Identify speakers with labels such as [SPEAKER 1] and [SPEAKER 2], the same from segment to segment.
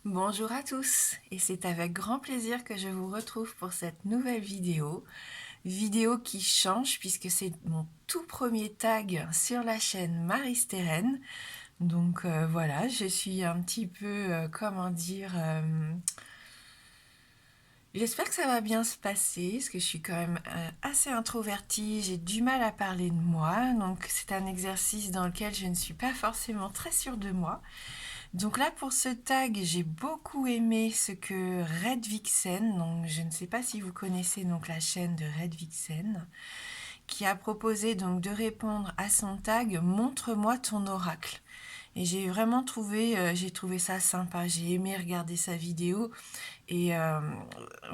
[SPEAKER 1] Bonjour à tous, et c'est avec grand plaisir que je vous retrouve pour cette nouvelle vidéo qui change puisque c'est mon tout premier tag sur la chaîne Marie Steren. Donc voilà, je suis un petit peu, comment dire, j'espère que ça va bien se passer parce que je suis quand même assez introvertie, j'ai du mal à parler de moi, donc c'est un exercice dans lequel je ne suis pas forcément très sûre de moi. Donc là, pour ce tag, j'ai beaucoup aimé ce que Red Vixen, donc je ne sais pas si vous connaissez donc la chaîne de Red Vixen, qui a proposé donc de répondre à son tag Montre-moi ton oracle. Et j'ai vraiment j'ai trouvé ça sympa. J'ai aimé regarder sa vidéo et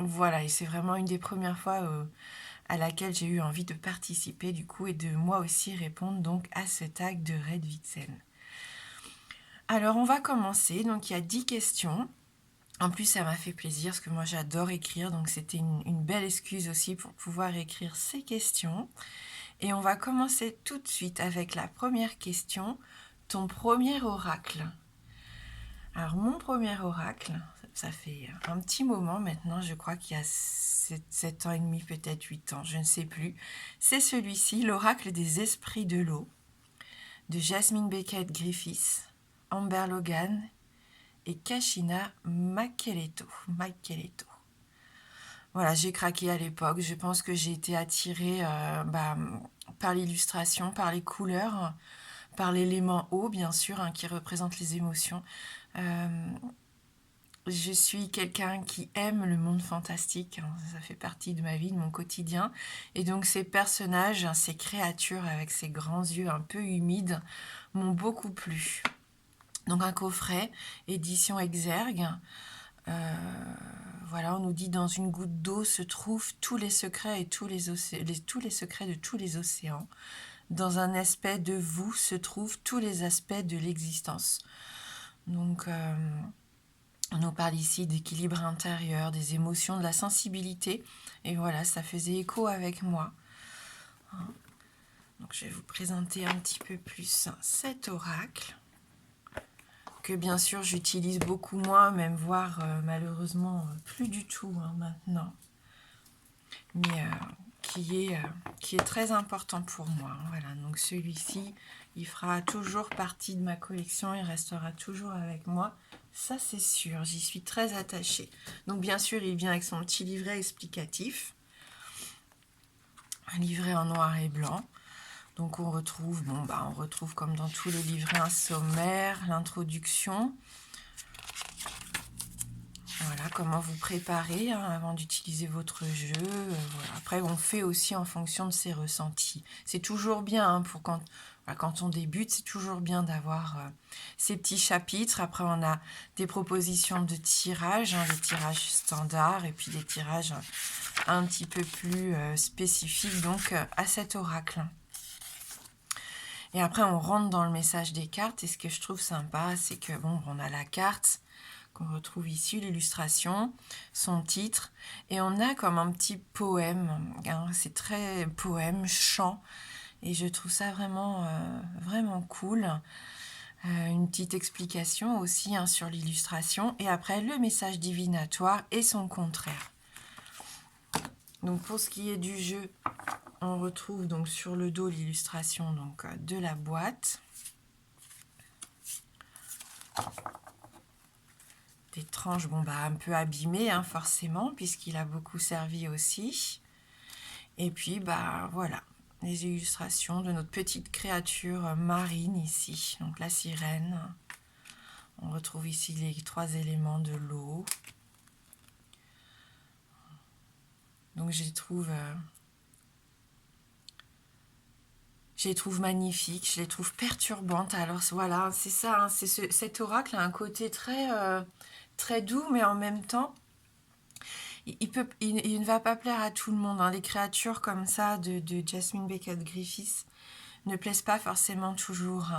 [SPEAKER 1] voilà. Et c'est vraiment une des premières fois à laquelle j'ai eu envie de participer du coup et de moi aussi répondre donc à ce tag de Red Vixen. Alors on va commencer, donc il y a 10 questions. En plus ça m'a fait plaisir parce que moi j'adore écrire, donc c'était une belle excuse aussi pour pouvoir écrire ces questions. Et on va commencer tout de suite avec la première question, ton premier oracle. Alors mon premier oracle, ça fait un petit moment maintenant, je crois qu'il y a 7 ans et demi, peut-être 8 ans, je ne sais plus. C'est celui-ci, l'oracle des esprits de l'eau, de Jasmine Beckett Griffiths, Amber Logan et Kashina Makeleto. Voilà, j'ai craqué à l'époque. Je pense que j'ai été attirée par l'illustration, par les couleurs, par l'élément eau, bien sûr, hein, qui représente les émotions. Euh, je suis quelqu'un qui aime le monde fantastique. Hein, ça fait partie de ma vie, de mon quotidien. Et donc ces personnages, hein, ces créatures avec ces grands yeux un peu humides m'ont beaucoup plu. Donc un coffret, édition Exergue. Voilà, on nous dit dans une goutte d'eau se trouvent tous les secrets et tous les secrets de tous les océans. Dans un aspect de vous se trouvent tous les aspects de l'existence. Donc, on nous parle ici d'équilibre intérieur, des émotions, de la sensibilité. Et voilà, ça faisait écho avec moi. Donc, je vais vous présenter un petit peu plus cet oracle, que bien sûr j'utilise beaucoup moins, même voire malheureusement plus du tout maintenant, mais qui est très important pour moi. Voilà, donc celui-ci, il fera toujours partie de ma collection, il restera toujours avec moi, ça c'est sûr, j'y suis très attachée. Donc bien sûr, il vient avec son petit livret explicatif, un livret en noir et blanc. Donc on retrouve, on retrouve comme dans tous les livrets un sommaire, l'introduction. Voilà, comment vous préparer avant d'utiliser votre jeu. Voilà. Après, on fait aussi en fonction de ses ressentis. C'est toujours bien pour quand on débute, c'est toujours bien d'avoir ces petits chapitres. Après, on a des propositions de tirage, des tirages standards et puis des tirages un petit peu plus spécifiques donc à cet oracle. Et après, on rentre dans le message des cartes. Et ce que je trouve sympa, c'est que on a la carte qu'on retrouve ici, l'illustration, son titre, et on a comme un petit poème, hein, c'est très poème, chant, et je trouve ça vraiment cool. Une petite explication aussi sur l'illustration, et après le message divinatoire et son contraire. Donc pour ce qui est du jeu, on retrouve donc sur le dos l'illustration donc de la boîte. Des tranches un peu abîmées forcément puisqu'il a beaucoup servi aussi. Et puis voilà, les illustrations de notre petite créature marine ici, donc la sirène. On retrouve ici les 3 éléments de l'eau. Donc je les trouve magnifiques, je les trouve perturbantes. Alors voilà, c'est ça, cet oracle a un côté très doux, mais en même temps, il ne va pas plaire à tout le monde. Les créatures comme ça de Jasmine Beckett Griffiths ne plaisent pas forcément toujours.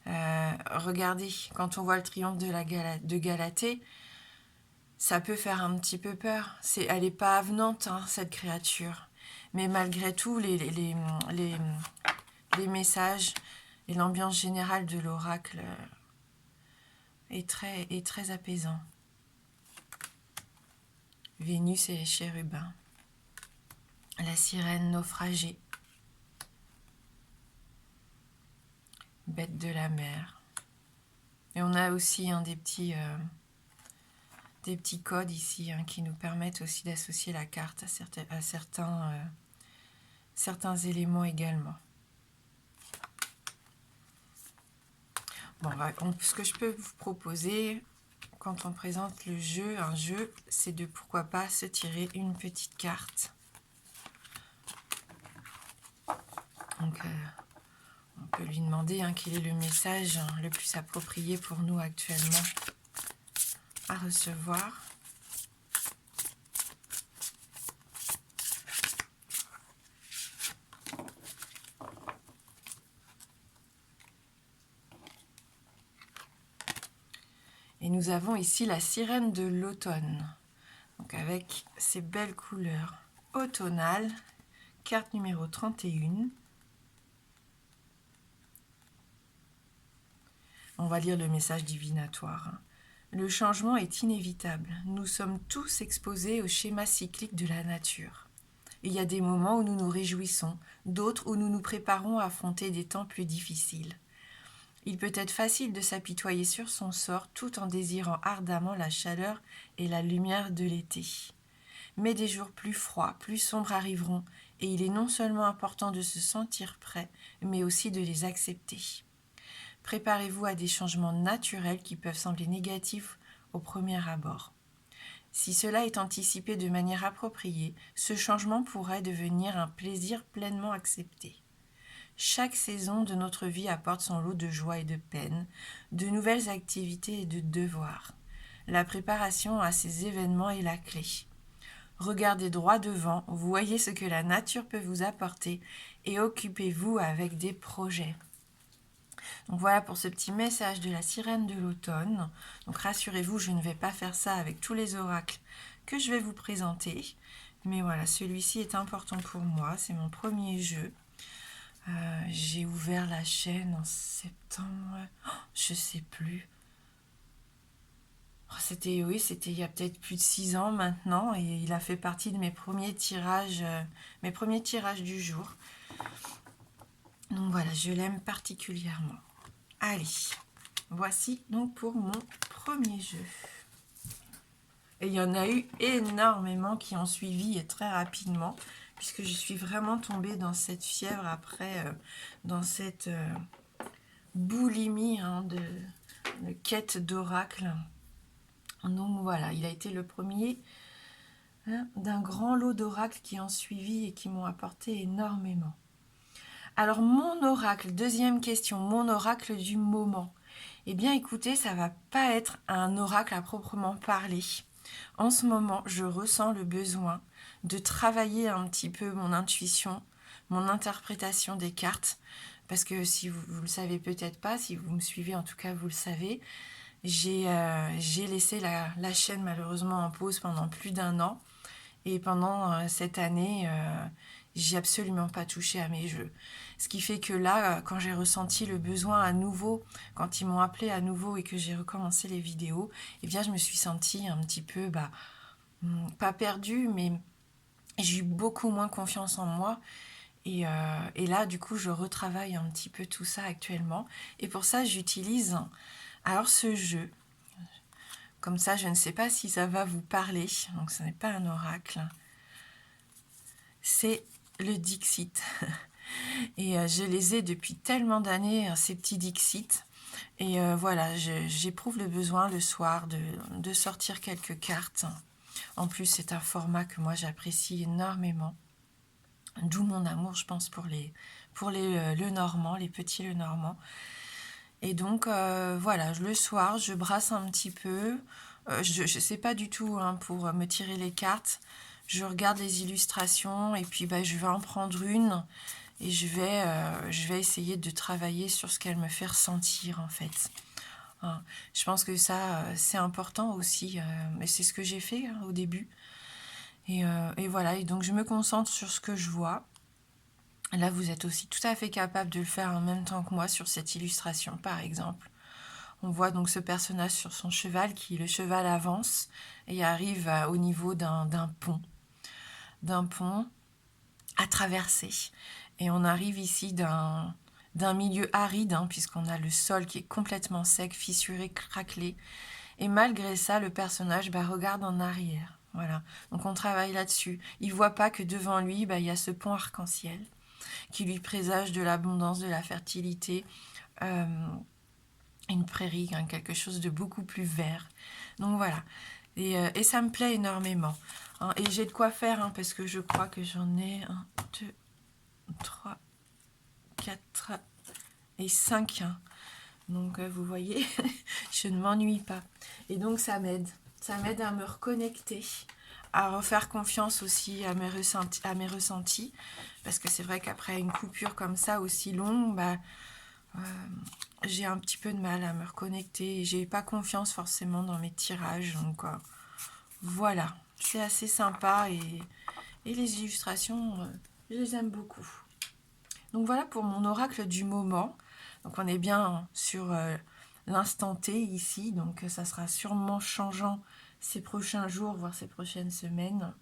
[SPEAKER 1] Regardez, quand on voit le triomphe de Galatée, ça peut faire un petit peu peur. Elle n'est pas avenante, cette créature. Mais malgré tout, les messages et l'ambiance générale de l'oracle est très apaisant. Vénus et les chérubins. La sirène naufragée. Bête de la mer. Et on a aussi des petits codes ici qui nous permettent aussi d'associer la carte à certains éléments également. Bon, ce que je peux vous proposer quand on présente un jeu, c'est de pourquoi pas se tirer une petite carte. Donc, on peut lui demander quel est le message le plus approprié pour nous actuellement à recevoir. Et nous avons ici la sirène de l'automne, donc avec ces belles couleurs automnales, carte numéro 31. On va lire le message divinatoire. Le changement est inévitable. Nous sommes tous exposés au schéma cyclique de la nature. Il y a des moments où nous nous réjouissons, d'autres où nous nous préparons à affronter des temps plus difficiles. Il peut être facile de s'apitoyer sur son sort tout en désirant ardemment la chaleur et la lumière de l'été. Mais des jours plus froids, plus sombres arriveront, et il est non seulement important de se sentir prêt, mais aussi de les accepter. Préparez-vous à des changements naturels qui peuvent sembler négatifs au premier abord. Si cela est anticipé de manière appropriée, ce changement pourrait devenir un plaisir pleinement accepté. Chaque saison de notre vie apporte son lot de joie et de peine, de nouvelles activités et de devoirs. La préparation à ces événements est la clé. Regardez droit devant, voyez ce que la nature peut vous apporter et occupez-vous avec des projets. Donc voilà pour ce petit message de la sirène de l'automne. Donc rassurez-vous, je ne vais pas faire ça avec tous les oracles que je vais vous présenter. Mais voilà, celui-ci est important pour moi, c'est mon premier jeu. J'ai ouvert la chaîne en septembre, je sais plus. C'était il y a peut-être plus de 6 ans maintenant et il a fait partie de mes premiers tirages du jour. Donc voilà, je l'aime particulièrement. Allez, voici donc pour mon premier jeu. Et il y en a eu énormément qui ont suivi et très rapidement, puisque je suis vraiment tombée dans cette fièvre après, dans cette boulimie de quête d'oracle. Donc voilà, il a été le premier d'un grand lot d'oracles qui ont suivi et qui m'ont apporté énormément. Alors mon oracle, deuxième question, mon oracle du moment. Eh bien écoutez, ça va pas être un oracle à proprement parler. En ce moment, je ressens le besoin de travailler un petit peu mon intuition, mon interprétation des cartes, parce que si vous ne le savez peut-être pas, si vous me suivez en tout cas vous le savez, j'ai laissé la chaîne malheureusement en pause pendant plus d'1 an, et pendant cette année, j'ai absolument pas touché à mes jeux. Ce qui fait que là, quand j'ai ressenti le besoin à nouveau, quand ils m'ont appelé à nouveau et que j'ai recommencé les vidéos, eh bien je me suis sentie un petit peu, pas perdue, mais j'ai eu beaucoup moins confiance en moi. Et là, du coup, je retravaille un petit peu tout ça actuellement. Et pour ça, j'utilise alors ce jeu. Comme ça, je ne sais pas si ça va vous parler. Donc, ce n'est pas un oracle. C'est le Dixit. Et je les ai depuis tellement d'années, ces petits Dixit. Et voilà, j'éprouve le besoin le soir de sortir quelques cartes. En plus, c'est un format que moi, j'apprécie énormément. D'où mon amour, je pense, pour les Lenormand, les petits Lenormand. Et donc, voilà, le soir, je brasse un petit peu. Je ne sais pas du tout pour me tirer les cartes. Je regarde les illustrations et puis je vais en prendre une et je vais essayer de travailler sur ce qu'elle me fait ressentir, en fait. Je pense que ça, c'est important aussi. Mais c'est ce que j'ai fait au début. Et voilà, et donc je me concentre sur ce que je vois. Là, vous êtes aussi tout à fait capable de le faire en même temps que moi sur cette illustration, par exemple. On voit donc ce personnage sur son cheval, le cheval avance et arrive au niveau d'un pont à traverser. Et on arrive ici d'un milieu aride, hein, puisqu'on a le sol qui est complètement sec, fissuré, craquelé. Et malgré ça, le personnage regarde en arrière. Voilà. Donc on travaille là-dessus. Il voit pas que devant lui, il y a ce pont arc-en-ciel qui lui présage de l'abondance, de la fertilité, une prairie, hein, quelque chose de beaucoup plus vert. Donc voilà. Et ça me plaît énormément. Hein. Et j'ai de quoi faire, hein, parce que je crois que j'en ai 1, 2, 3, 4 et 5. Hein. Donc vous voyez, je ne m'ennuie pas. Et donc ça m'aide. Ça m'aide à me reconnecter, à refaire confiance aussi à mes ressentis. Parce que c'est vrai qu'après une coupure comme ça aussi longue, j'ai un petit peu de mal à me reconnecter. J'ai pas confiance forcément dans mes tirages. Donc voilà, c'est assez sympa. Et les illustrations, je les aime beaucoup. Donc voilà pour mon oracle du moment. Donc on est bien sur l'instant T ici, donc ça sera sûrement changeant ces prochains jours, voire ces prochaines semaines.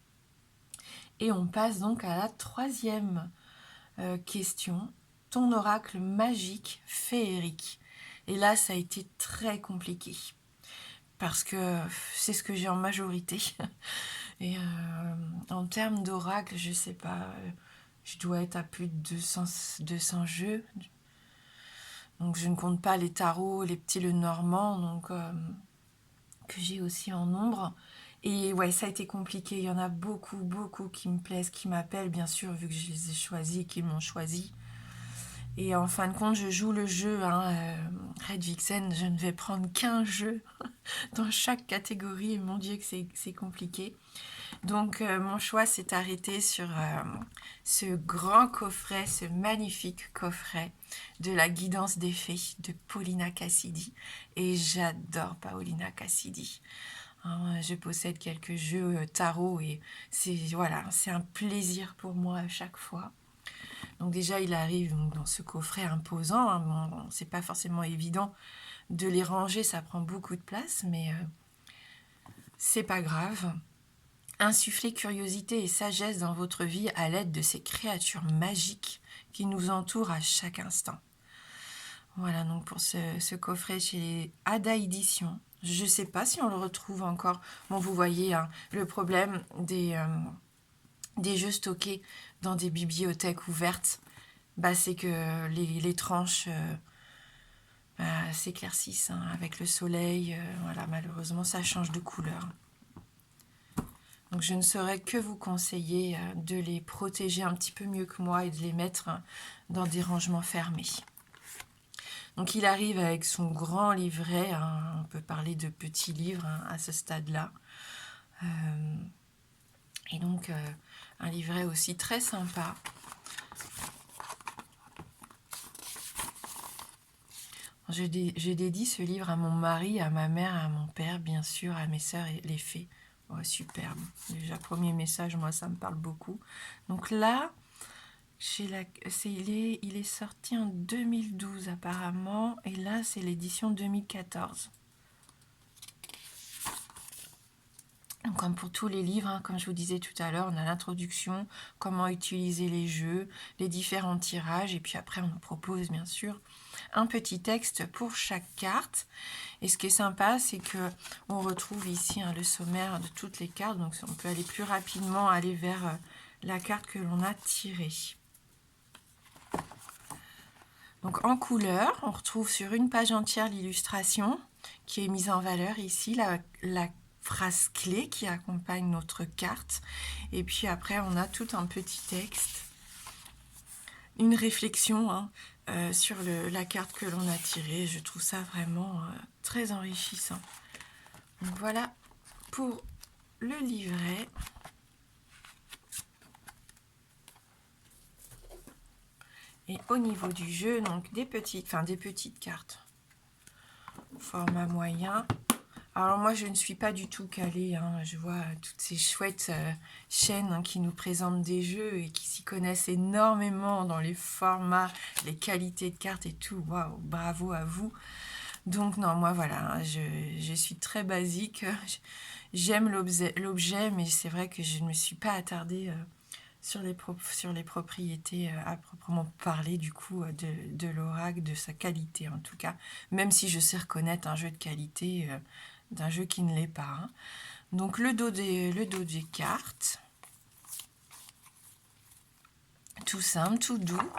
[SPEAKER 1] Et on passe donc à la troisième question. Ton oracle magique féerique. Et là, ça a été très compliqué. Parce que c'est ce que j'ai en majorité. Et en termes d'oracle, je sais pas, je dois être à plus de 200 jeux. Donc je ne compte pas les tarots, les petits Lenormand, donc que j'ai aussi en nombre. Et ouais, ça a été compliqué. Il y en a beaucoup, beaucoup qui me plaisent, qui m'appellent, bien sûr, vu que je les ai choisis et qu'ils m'ont choisi. Et en fin de compte, je joue le jeu. Red Vixen, je ne vais prendre qu'un jeu dans chaque catégorie. Et mon Dieu, que c'est compliqué. Donc, mon choix s'est arrêté sur ce grand coffret, ce magnifique coffret de la guidance des fées de Paulina Cassidy. Et j'adore Paulina Cassidy. Hein, je possède quelques jeux tarot et c'est un plaisir pour moi à chaque fois. Donc déjà, il arrive dans ce coffret imposant. Hein. Bon, c'est pas forcément évident de les ranger, ça prend beaucoup de place, mais c'est pas grave. Insufflez curiosité et sagesse dans votre vie à l'aide de ces créatures magiques qui nous entourent à chaque instant. Voilà donc pour ce coffret chez Ada Édition. Je ne sais pas si on le retrouve encore. Bon, vous voyez, hein, le problème des jeux stockés dans des bibliothèques ouvertes, c'est que les tranches s'éclaircissent hein, avec le soleil. Voilà, malheureusement, ça change de couleur. Donc je ne saurais que vous conseiller de les protéger un petit peu mieux que moi et de les mettre dans des rangements fermés. Donc il arrive avec son grand livret, hein, on peut parler de petits livres hein, à ce stade-là. Et donc un livret aussi très sympa. Je dédie ce livre à mon mari, à ma mère, à mon père, bien sûr, à mes sœurs et les fées. Oh, superbe. Déjà, premier message, moi, ça me parle beaucoup. Donc là, il est sorti en 2012 apparemment. Et là, c'est l'édition 2014. Donc, comme pour tous les livres, hein, comme je vous disais tout à l'heure, on a l'introduction, comment utiliser les jeux, les différents tirages. Et puis après, on nous propose, bien sûr, un petit texte pour chaque carte. Et ce qui est sympa, c'est que on retrouve ici hein, le sommaire de toutes les cartes. Donc on peut aller plus rapidement aller vers la carte que l'on a tirée. Donc en couleur, on retrouve sur une page entière l'illustration qui est mise en valeur ici, la phrase clé qui accompagne notre carte. Et puis après, on a tout un petit texte, une réflexion hein, sur la carte que l'on a tirée. Je trouve ça vraiment très enrichissant. Donc voilà pour le livret. Et au niveau du jeu, donc des petites cartes format moyen. Alors moi, je ne suis pas du tout calée. Hein. Je vois toutes ces chouettes chaînes hein, qui nous présentent des jeux et qui s'y connaissent énormément dans les formats, les qualités de cartes et tout. Waouh, bravo à vous. Donc non, moi voilà, hein, je suis très basique. J'aime l'objet, mais c'est vrai que je ne me suis pas attardée sur les propriétés à proprement parler du coup de l'oracle, de sa qualité en tout cas. Même si je sais reconnaître un jeu de qualité d'un jeu qui ne l'est pas, hein. Donc le dos des cartes, tout simple, tout doux,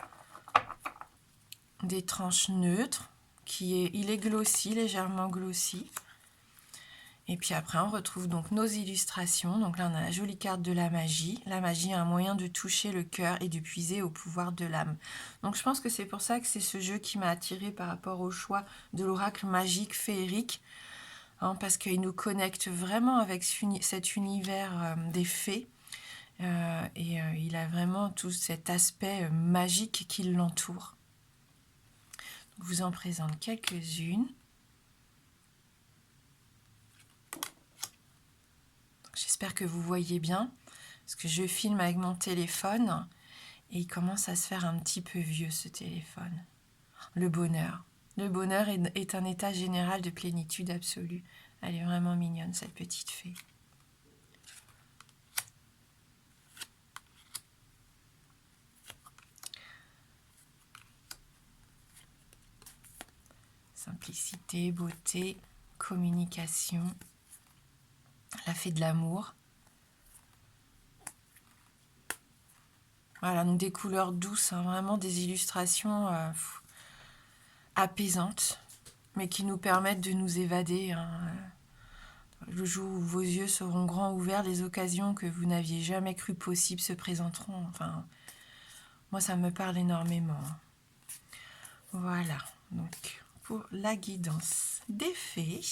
[SPEAKER 1] des tranches neutres, il est glossy, légèrement glossy. Et puis après, on retrouve donc nos illustrations. Donc là, on a la jolie carte de la magie. La magie est un moyen de toucher le cœur et de puiser au pouvoir de l'âme. Donc je pense que c'est pour ça que c'est ce jeu qui m'a attirée par rapport au choix de l'oracle magique féerique, hein, parce qu'il nous connecte vraiment avec cet univers des fées. Il a vraiment tout cet aspect magique qui l'entoure. Je vous en présente quelques-unes. J'espère que vous voyez bien, parce que je filme avec mon téléphone et il commence à se faire un petit peu vieux ce téléphone. Le bonheur. Le bonheur est un état général de plénitude absolue. Elle est vraiment mignonne, cette petite fée. Simplicité, beauté, communication, la fée de l'amour. Voilà, donc des couleurs douces, hein, vraiment des illustrations apaisantes, mais qui nous permettent de nous évader, hein. Le jour où vos yeux seront grands ouverts, les occasions que vous n'aviez jamais cru possibles se présenteront. Enfin, moi, ça me parle énormément. Voilà, donc pour la guidance des fées.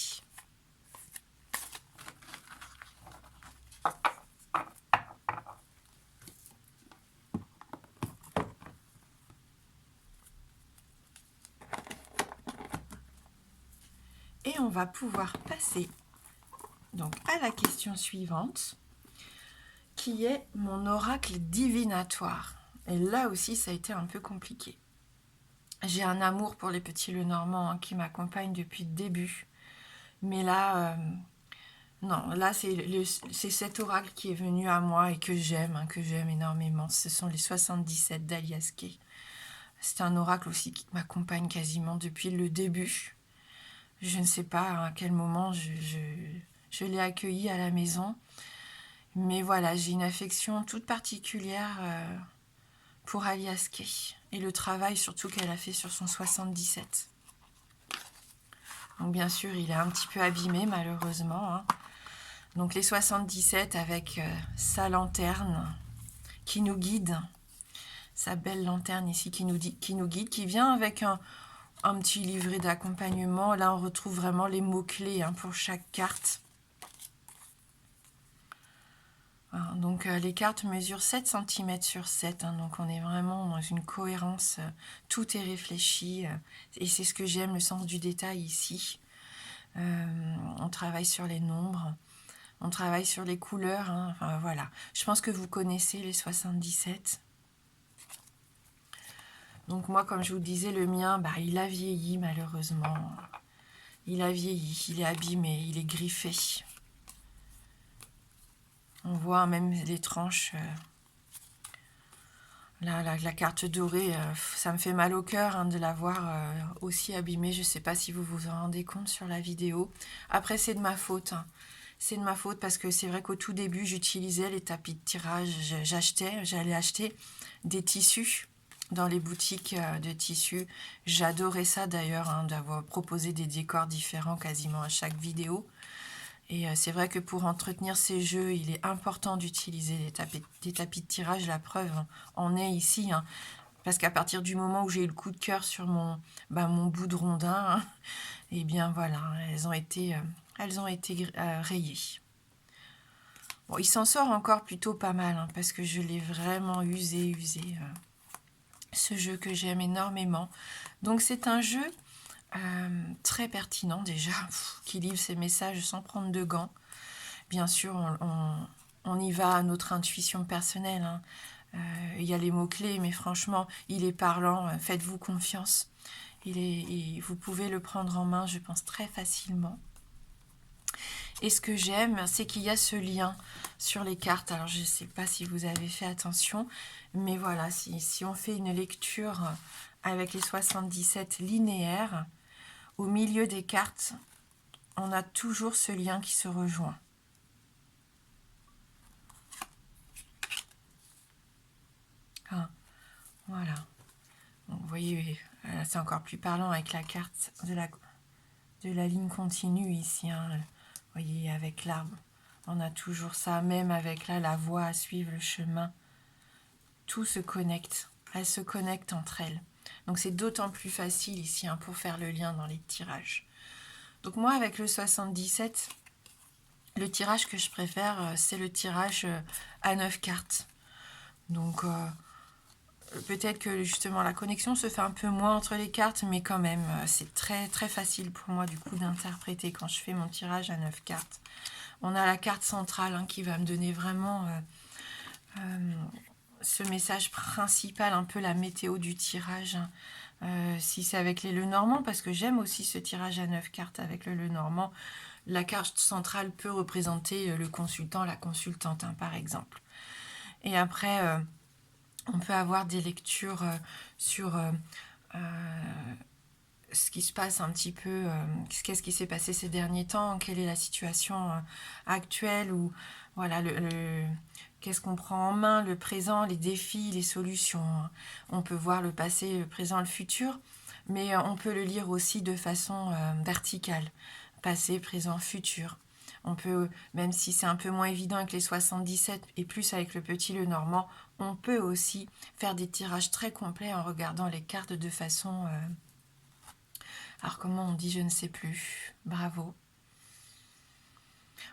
[SPEAKER 1] Et on va pouvoir passer donc à la question suivante, qui est mon oracle divinatoire. Et là aussi, ça a été un peu compliqué. J'ai un amour pour les petits Lenormand, hein, qui m'accompagne depuis le début. Mais là, non, là c'est cet oracle qui est venu à moi et que j'aime, hein, que j'aime énormément. Ce sont les 77 d'Alias Kay. C'est un oracle aussi qui m'accompagne quasiment depuis le début. Je ne sais pas à quel moment je l'ai accueilli à la maison. Mais voilà, j'ai une affection toute particulière pour Alias Kay. Et le travail surtout qu'elle a fait sur son 77. Donc bien sûr, il est un petit peu abîmé malheureusement, hein. Donc les 77 avec sa lanterne qui nous guide. Sa belle lanterne ici qui nous guide, qui vient avec un petit livret d'accompagnement. Là, on retrouve vraiment les mots-clés, hein, pour chaque carte. Voilà, donc les cartes mesurent 7 cm sur 7, hein, donc on est vraiment dans une cohérence, tout est réfléchi, et c'est ce que j'aime, le sens du détail ici. On travaille sur les nombres, on travaille sur les couleurs, hein, enfin, voilà. Je pense que vous connaissez les 77. Donc moi, comme je vous disais, le mien, bah, il a vieilli malheureusement. Il a vieilli, il est abîmé, il est griffé. On voit même les tranches. Là, la carte dorée, ça me fait mal au cœur, hein, de la voir aussi abîmée. Je ne sais pas si vous vous en rendez compte sur la vidéo. Après, c'est de ma faute, hein. C'est de ma faute parce que c'est vrai qu'au tout début, j'utilisais les tapis de tirage. J'allais acheter des tissus dans les boutiques de tissus. J'adorais ça d'ailleurs, hein, d'avoir proposé des décors différents quasiment à chaque vidéo. Et c'est vrai que pour entretenir ces jeux, il est important d'utiliser des tapis de tirage. La preuve en est ici, hein, parce qu'à partir du moment où j'ai eu le coup de cœur sur mon bout de rondin, hein, et bien voilà, elles ont été rayées. Bon, il s'en sort encore plutôt pas mal, hein, parce que je l'ai vraiment usé, ce jeu que j'aime énormément. Donc c'est un jeu très pertinent déjà, qui livre ses messages sans prendre de gants. Bien sûr, on y va à notre intuition personnelle, hein. Il y a les mots-clés, mais franchement, il est parlant, faites-vous confiance. Vous pouvez le prendre en main, je pense, très facilement. Et ce que j'aime, c'est qu'il y a ce lien sur les cartes. Alors, je ne sais pas si vous avez fait attention, mais voilà, si on fait une lecture avec les 77 linéaires, au milieu des cartes, on a toujours ce lien qui se rejoint. Ah, voilà. Donc, vous voyez, c'est encore plus parlant avec la carte de la ligne continue ici. Hein. Vous voyez, avec l'arbre, on a toujours ça, même avec là, la voie à suivre, le chemin. Tout se connecte. Elles se connectent entre elles. Donc c'est d'autant plus facile ici hein, pour faire le lien dans les tirages. Donc moi, avec le 77, le tirage que je préfère, c'est le tirage à 9 cartes. Donc peut-être que justement la connexion se fait un peu moins entre les cartes, mais quand même, c'est très très facile pour moi du coup d'interpréter quand je fais mon tirage à 9 cartes. On a la carte centrale hein, qui va me donner vraiment ce message principal, un peu la météo du tirage. Hein. Si c'est avec les Lenormand, parce que j'aime aussi ce tirage à 9 cartes avec le Lenormand, la carte centrale peut représenter le consultant, la consultante, hein, par exemple. Et après, on peut avoir des lectures sur ce qui se passe un petit peu, qu'est-ce qui s'est passé ces derniers temps, quelle est la situation actuelle, ou voilà, qu'est-ce qu'on prend en main, le présent, les défis, les solutions. On peut voir le passé, le présent, le futur, mais on peut le lire aussi de façon verticale, passé, présent, futur. On peut, même si c'est un peu moins évident avec les 77 et plus avec le petit Lenormand, on peut aussi faire des tirages très complets en regardant les cartes de façon... alors comment on dit, je ne sais plus. Bravo.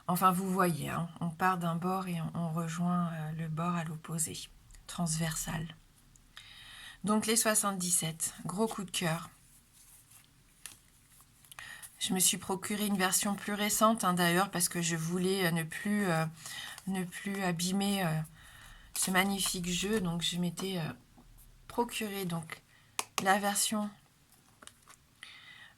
[SPEAKER 1] Enfin, vous voyez, hein, on part d'un bord et on rejoint le bord à l'opposé, transversal. Donc les 77, gros coup de cœur. Je me suis procuré une version plus récente, hein, d'ailleurs, parce que je voulais ne plus abîmer ce magnifique jeu. Donc je m'étais procuré donc la version...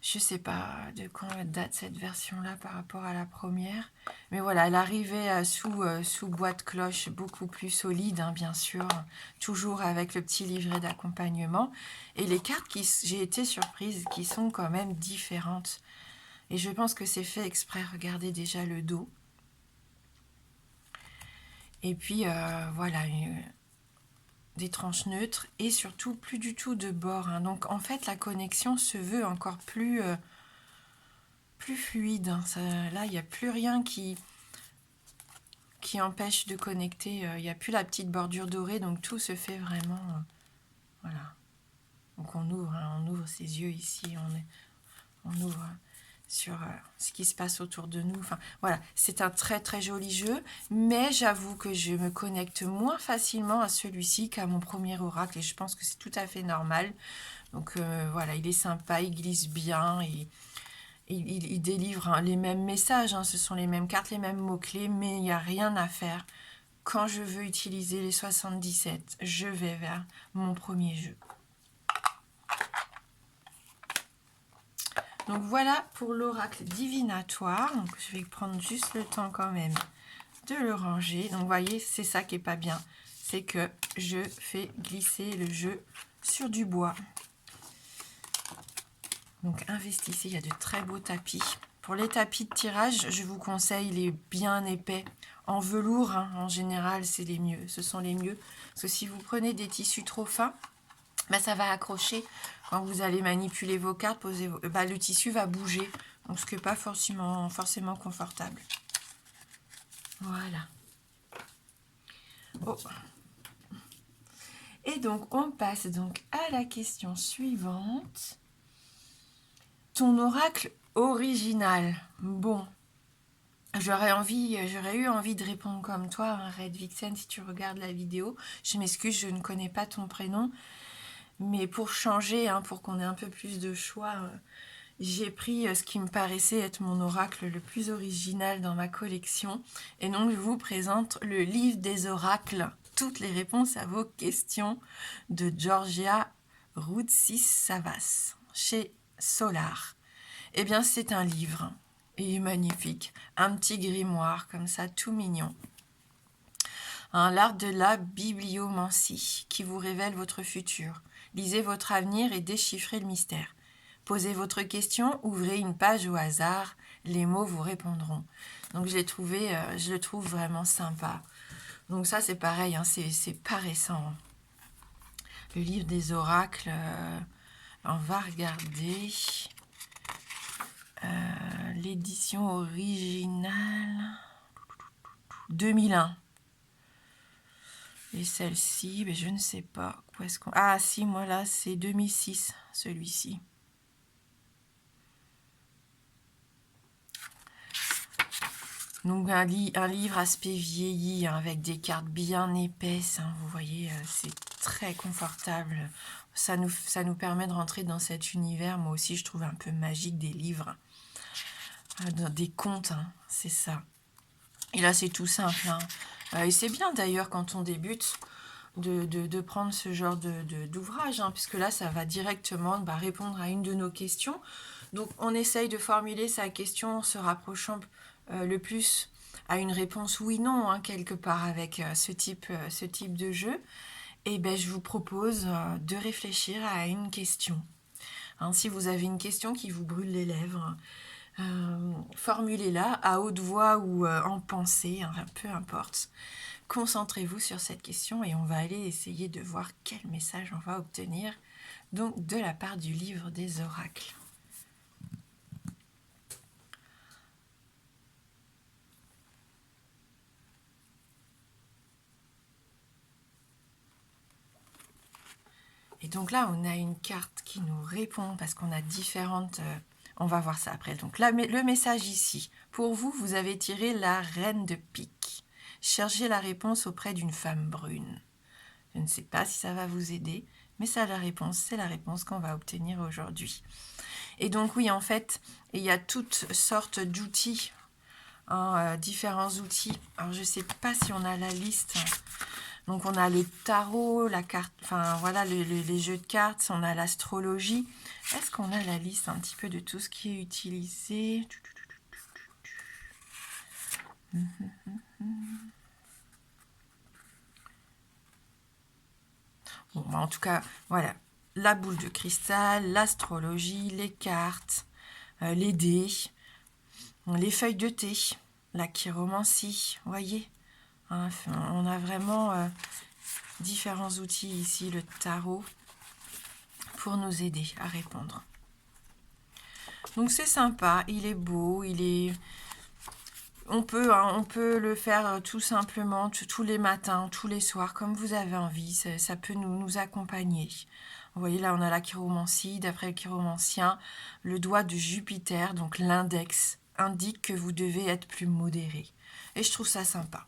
[SPEAKER 1] Je sais pas de quand date cette version-là par rapport à la première. Mais voilà, elle arrivait sous boîte cloche beaucoup plus solide, hein, bien sûr. Toujours avec le petit livret d'accompagnement. Et les cartes, j'ai été surprise, qui sont quand même différentes. Et je pense que c'est fait exprès. Regardez déjà le dos. Et puis, voilà, des tranches neutres. Et surtout, plus du tout de bord. Hein. Donc, en fait, la connexion se veut encore plus fluide. Hein. Là, il n'y a plus rien qui empêche de connecter. Il n'y a plus la petite bordure dorée. Donc, tout se fait vraiment... voilà. Donc, on ouvre, hein, on ouvre ses yeux ici. On ouvre... sur ce qui se passe autour de nous. Enfin, voilà, c'est un très très joli jeu, mais j'avoue que je me connecte moins facilement à celui-ci qu'à mon premier oracle, et je pense que c'est tout à fait normal. Donc voilà, il est sympa, il glisse bien, et il délivre hein, les mêmes messages, hein, ce sont les mêmes cartes, les mêmes mots-clés, mais il n'y a rien à faire. Quand je veux utiliser les 77, je vais vers mon premier jeu. Donc voilà pour l'oracle divinatoire. Donc je vais prendre juste le temps quand même de le ranger. Donc vous voyez, c'est ça qui est pas bien. C'est que je fais glisser le jeu sur du bois. Donc investissez, il y a de très beaux tapis. Pour les tapis de tirage, je vous conseille les bien épais. En velours, hein, en général, c'est les mieux. Ce sont les mieux. Parce que si vous prenez des tissus trop fins, bah, ça va accrocher. Quand vous allez manipuler vos cartes, le tissu va bouger. Donc, ce qui n'est pas forcément confortable. Voilà. Oh. Et donc, on passe donc à la question suivante. Ton oracle original. Bon. J'aurais eu envie de répondre comme toi, hein, Red Vixen, si tu regardes la vidéo. Je m'excuse, je ne connais pas ton prénom. Mais pour changer, hein, pour qu'on ait un peu plus de choix, j'ai pris ce qui me paraissait être mon oracle le plus original dans ma collection. Et donc, je vous présente le livre des oracles, toutes les réponses à vos questions de Georgia Routsissavas. chez Solar. Eh bien, c'est un livre. Il est magnifique. Un petit grimoire comme ça, tout mignon. L'art de la bibliomancie qui vous révèle votre futur. Lisez votre avenir et déchiffrez le mystère. Posez votre question, ouvrez une page au hasard, les mots vous répondront. Donc je le trouve vraiment sympa. Donc ça c'est pareil, hein, c'est pas récent. Le livre des oracles, on va regarder l'édition originale 2001. Et celle-ci, mais je ne sais pas. Où est-ce qu'on... Ah si, moi là, c'est 2006, celui-ci. Donc un livre aspect vieilli, hein, avec des cartes bien épaisses. Hein, vous voyez, c'est très confortable. Ça nous permet de rentrer dans cet univers, moi aussi je trouve un peu magique des livres. Des contes, hein, c'est ça. Et là c'est tout simple. Hein. Et c'est bien d'ailleurs quand on débute de prendre ce genre d'ouvrage, hein, puisque là ça va directement répondre à une de nos questions. Donc on essaye de formuler sa question en se rapprochant le plus à une réponse oui/non, hein, quelque part avec ce type de jeu. Et ben je vous propose de réfléchir à une question. Hein, si vous avez une question qui vous brûle les lèvres, formulez-la à haute voix ou en pensée, hein, peu importe. Concentrez-vous sur cette question et on va aller essayer de voir quel message on va obtenir donc de la part du livre des oracles. Et donc là, on a une carte qui nous répond parce qu'on a différentes... on va voir ça après. Donc là, le message ici. Pour vous, vous avez tiré la reine de pique. Cherchez la réponse auprès d'une femme brune. Je ne sais pas si ça va vous aider, mais c'est la réponse qu'on va obtenir aujourd'hui. Et donc oui, en fait, il y a toutes sortes d'outils, hein, différents outils. Alors je ne sais pas si on a la liste. Donc on a le tarot, la carte, enfin voilà, les jeux de cartes, on a l'astrologie. Est-ce qu'on a la liste un petit peu de tout ce qui est utilisé? Bon, en tout cas, voilà, la boule de cristal, l'astrologie, les cartes, les dés, les feuilles de thé, la chiromancie, voyez, hein, on a vraiment différents outils ici, le tarot, pour nous aider à répondre. Donc c'est sympa, il est beau, on peut le faire tout simplement tous les matins, tous les soirs, comme vous avez envie. Ça peut nous accompagner. Vous voyez, là, on a la chiromancie. D'après le chiromancien, le doigt de Jupiter, donc l'index, indique que vous devez être plus modéré. Et je trouve ça sympa.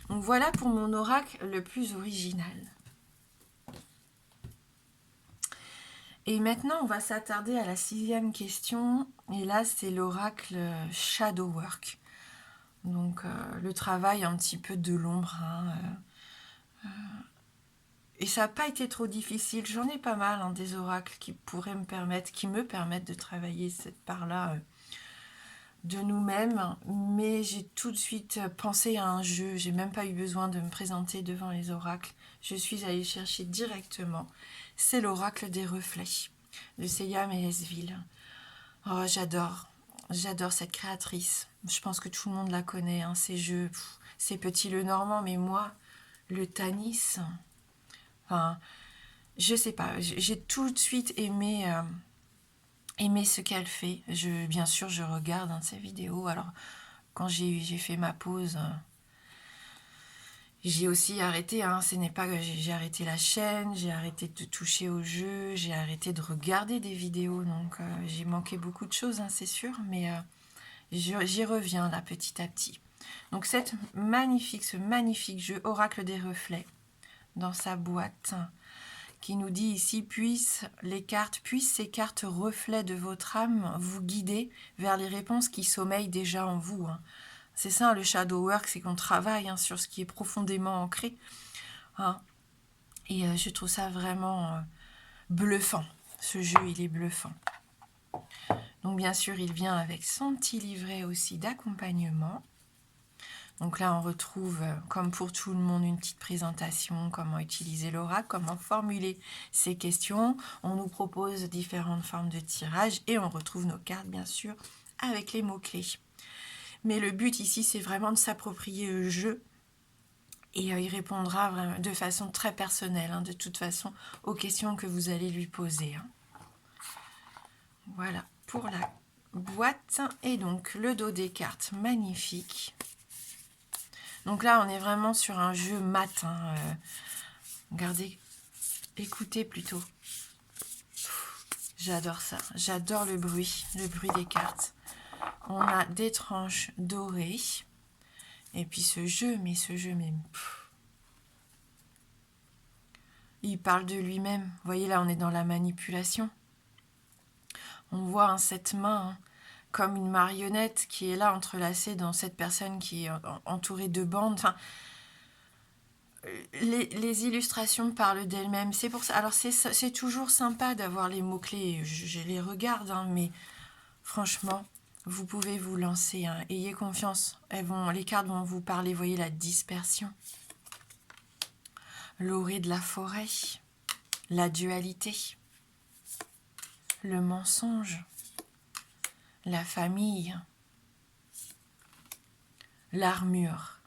[SPEAKER 1] Donc voilà pour mon oracle le plus original. Et maintenant, on va s'attarder à la 6e question. Et là, c'est l'oracle Shadow Work. Donc le travail un petit peu de l'ombre. Hein, et ça n'a pas été trop difficile. J'en ai pas mal, hein, des oracles qui me permettent de travailler cette part-là de nous-mêmes. Mais j'ai tout de suite pensé à un jeu. J'ai même pas eu besoin de me présenter devant les oracles. Je suis allée chercher directement. C'est l'oracle des reflets de Seyam et Esville. Oh, j'adore. J'adore cette créatrice. Je pense que tout le monde la connaît, hein, ces jeux. C'est Petit le Normand, mais moi, le Tanis, enfin, je sais pas, j'ai tout de suite aimé ce qu'elle fait. Bien sûr, je regarde un de ses vidéos. Alors, quand j'ai fait ma pause, j'ai aussi arrêté. Hein, ce n'est pas que j'ai arrêté la chaîne, j'ai arrêté de toucher au jeu, j'ai arrêté de regarder des vidéos. Donc, j'ai manqué beaucoup de choses, hein, c'est sûr, mais j'y reviens là petit à petit. Donc ce magnifique jeu Oracle des reflets dans sa boîte qui nous dit ici puissent ces cartes reflets de votre âme vous guider vers les réponses qui sommeillent déjà en vous. Hein. C'est ça le shadow work, c'est qu'on travaille, hein, sur ce qui est profondément ancré. Hein. Et je trouve ça vraiment bluffant. Ce jeu, il est bluffant. Donc bien sûr, il vient avec son petit livret aussi d'accompagnement. Donc là, on retrouve, comme pour tout le monde, une petite présentation, comment utiliser l'oracle, comment formuler ces questions. On nous propose différentes formes de tirage et on retrouve nos cartes, bien sûr, avec les mots-clés. Mais le but ici, c'est vraiment de s'approprier le jeu. Et il répondra vraiment de façon très personnelle, hein, de toute façon, aux questions que vous allez lui poser. Hein. Voilà pour la boîte. Et donc, le dos des cartes, magnifique. Donc là, on est vraiment sur un jeu mat. Hein, regardez, écoutez plutôt. J'adore ça. J'adore le bruit des cartes. On a des tranches dorées. Et puis ce jeu, mais il parle de lui-même. Vous voyez, là, on est dans la manipulation. On voit hein, cette main hein, comme une marionnette qui est là entrelacée dans cette personne qui est entourée de bandes. Enfin, les illustrations parlent d'elles-mêmes. C'est pour ça. Alors c'est toujours sympa d'avoir les mots-clés. Je les regarde, hein, mais franchement, vous pouvez vous lancer. Hein. Ayez confiance. Les cartes vont vous parler. Vous voyez la dispersion. L'orée de la forêt. La dualité. Le mensonge. La famille. L'armure.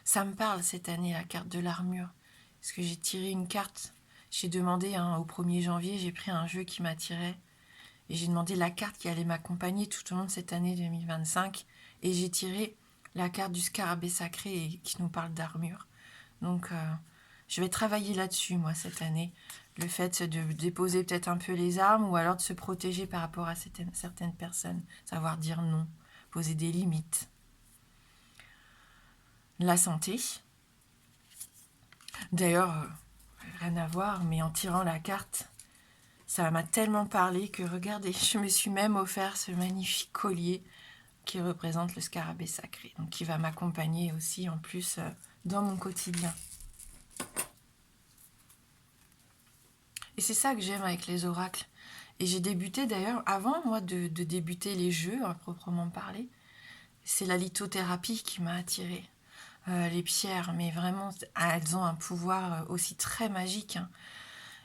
[SPEAKER 1] Ça me parle cette année, la carte de l'armure. Parce que j'ai tiré une carte. J'ai demandé, hein, au 1er janvier, j'ai pris un jeu qui m'attirait. Et j'ai demandé la carte qui allait m'accompagner tout au long de cette année 2025. Et j'ai tiré la carte du scarabée sacré et qui nous parle d'armure. Donc, je vais travailler là-dessus, moi, cette année. Le fait de déposer peut-être un peu les armes ou alors de se protéger par rapport à certaines personnes. Savoir dire non, poser des limites. La santé. D'ailleurs, rien à voir, mais en tirant la carte, ça m'a tellement parlé que, regardez, je me suis même offert ce magnifique collier qui représente le scarabée sacré, donc qui va m'accompagner aussi en plus dans mon quotidien. Et c'est ça que j'aime avec les oracles. Et j'ai débuté d'ailleurs, avant moi de débuter les jeux à proprement parler, c'est la lithothérapie qui m'a attirée. Les pierres, mais vraiment, elles ont un pouvoir aussi très magique. Hein.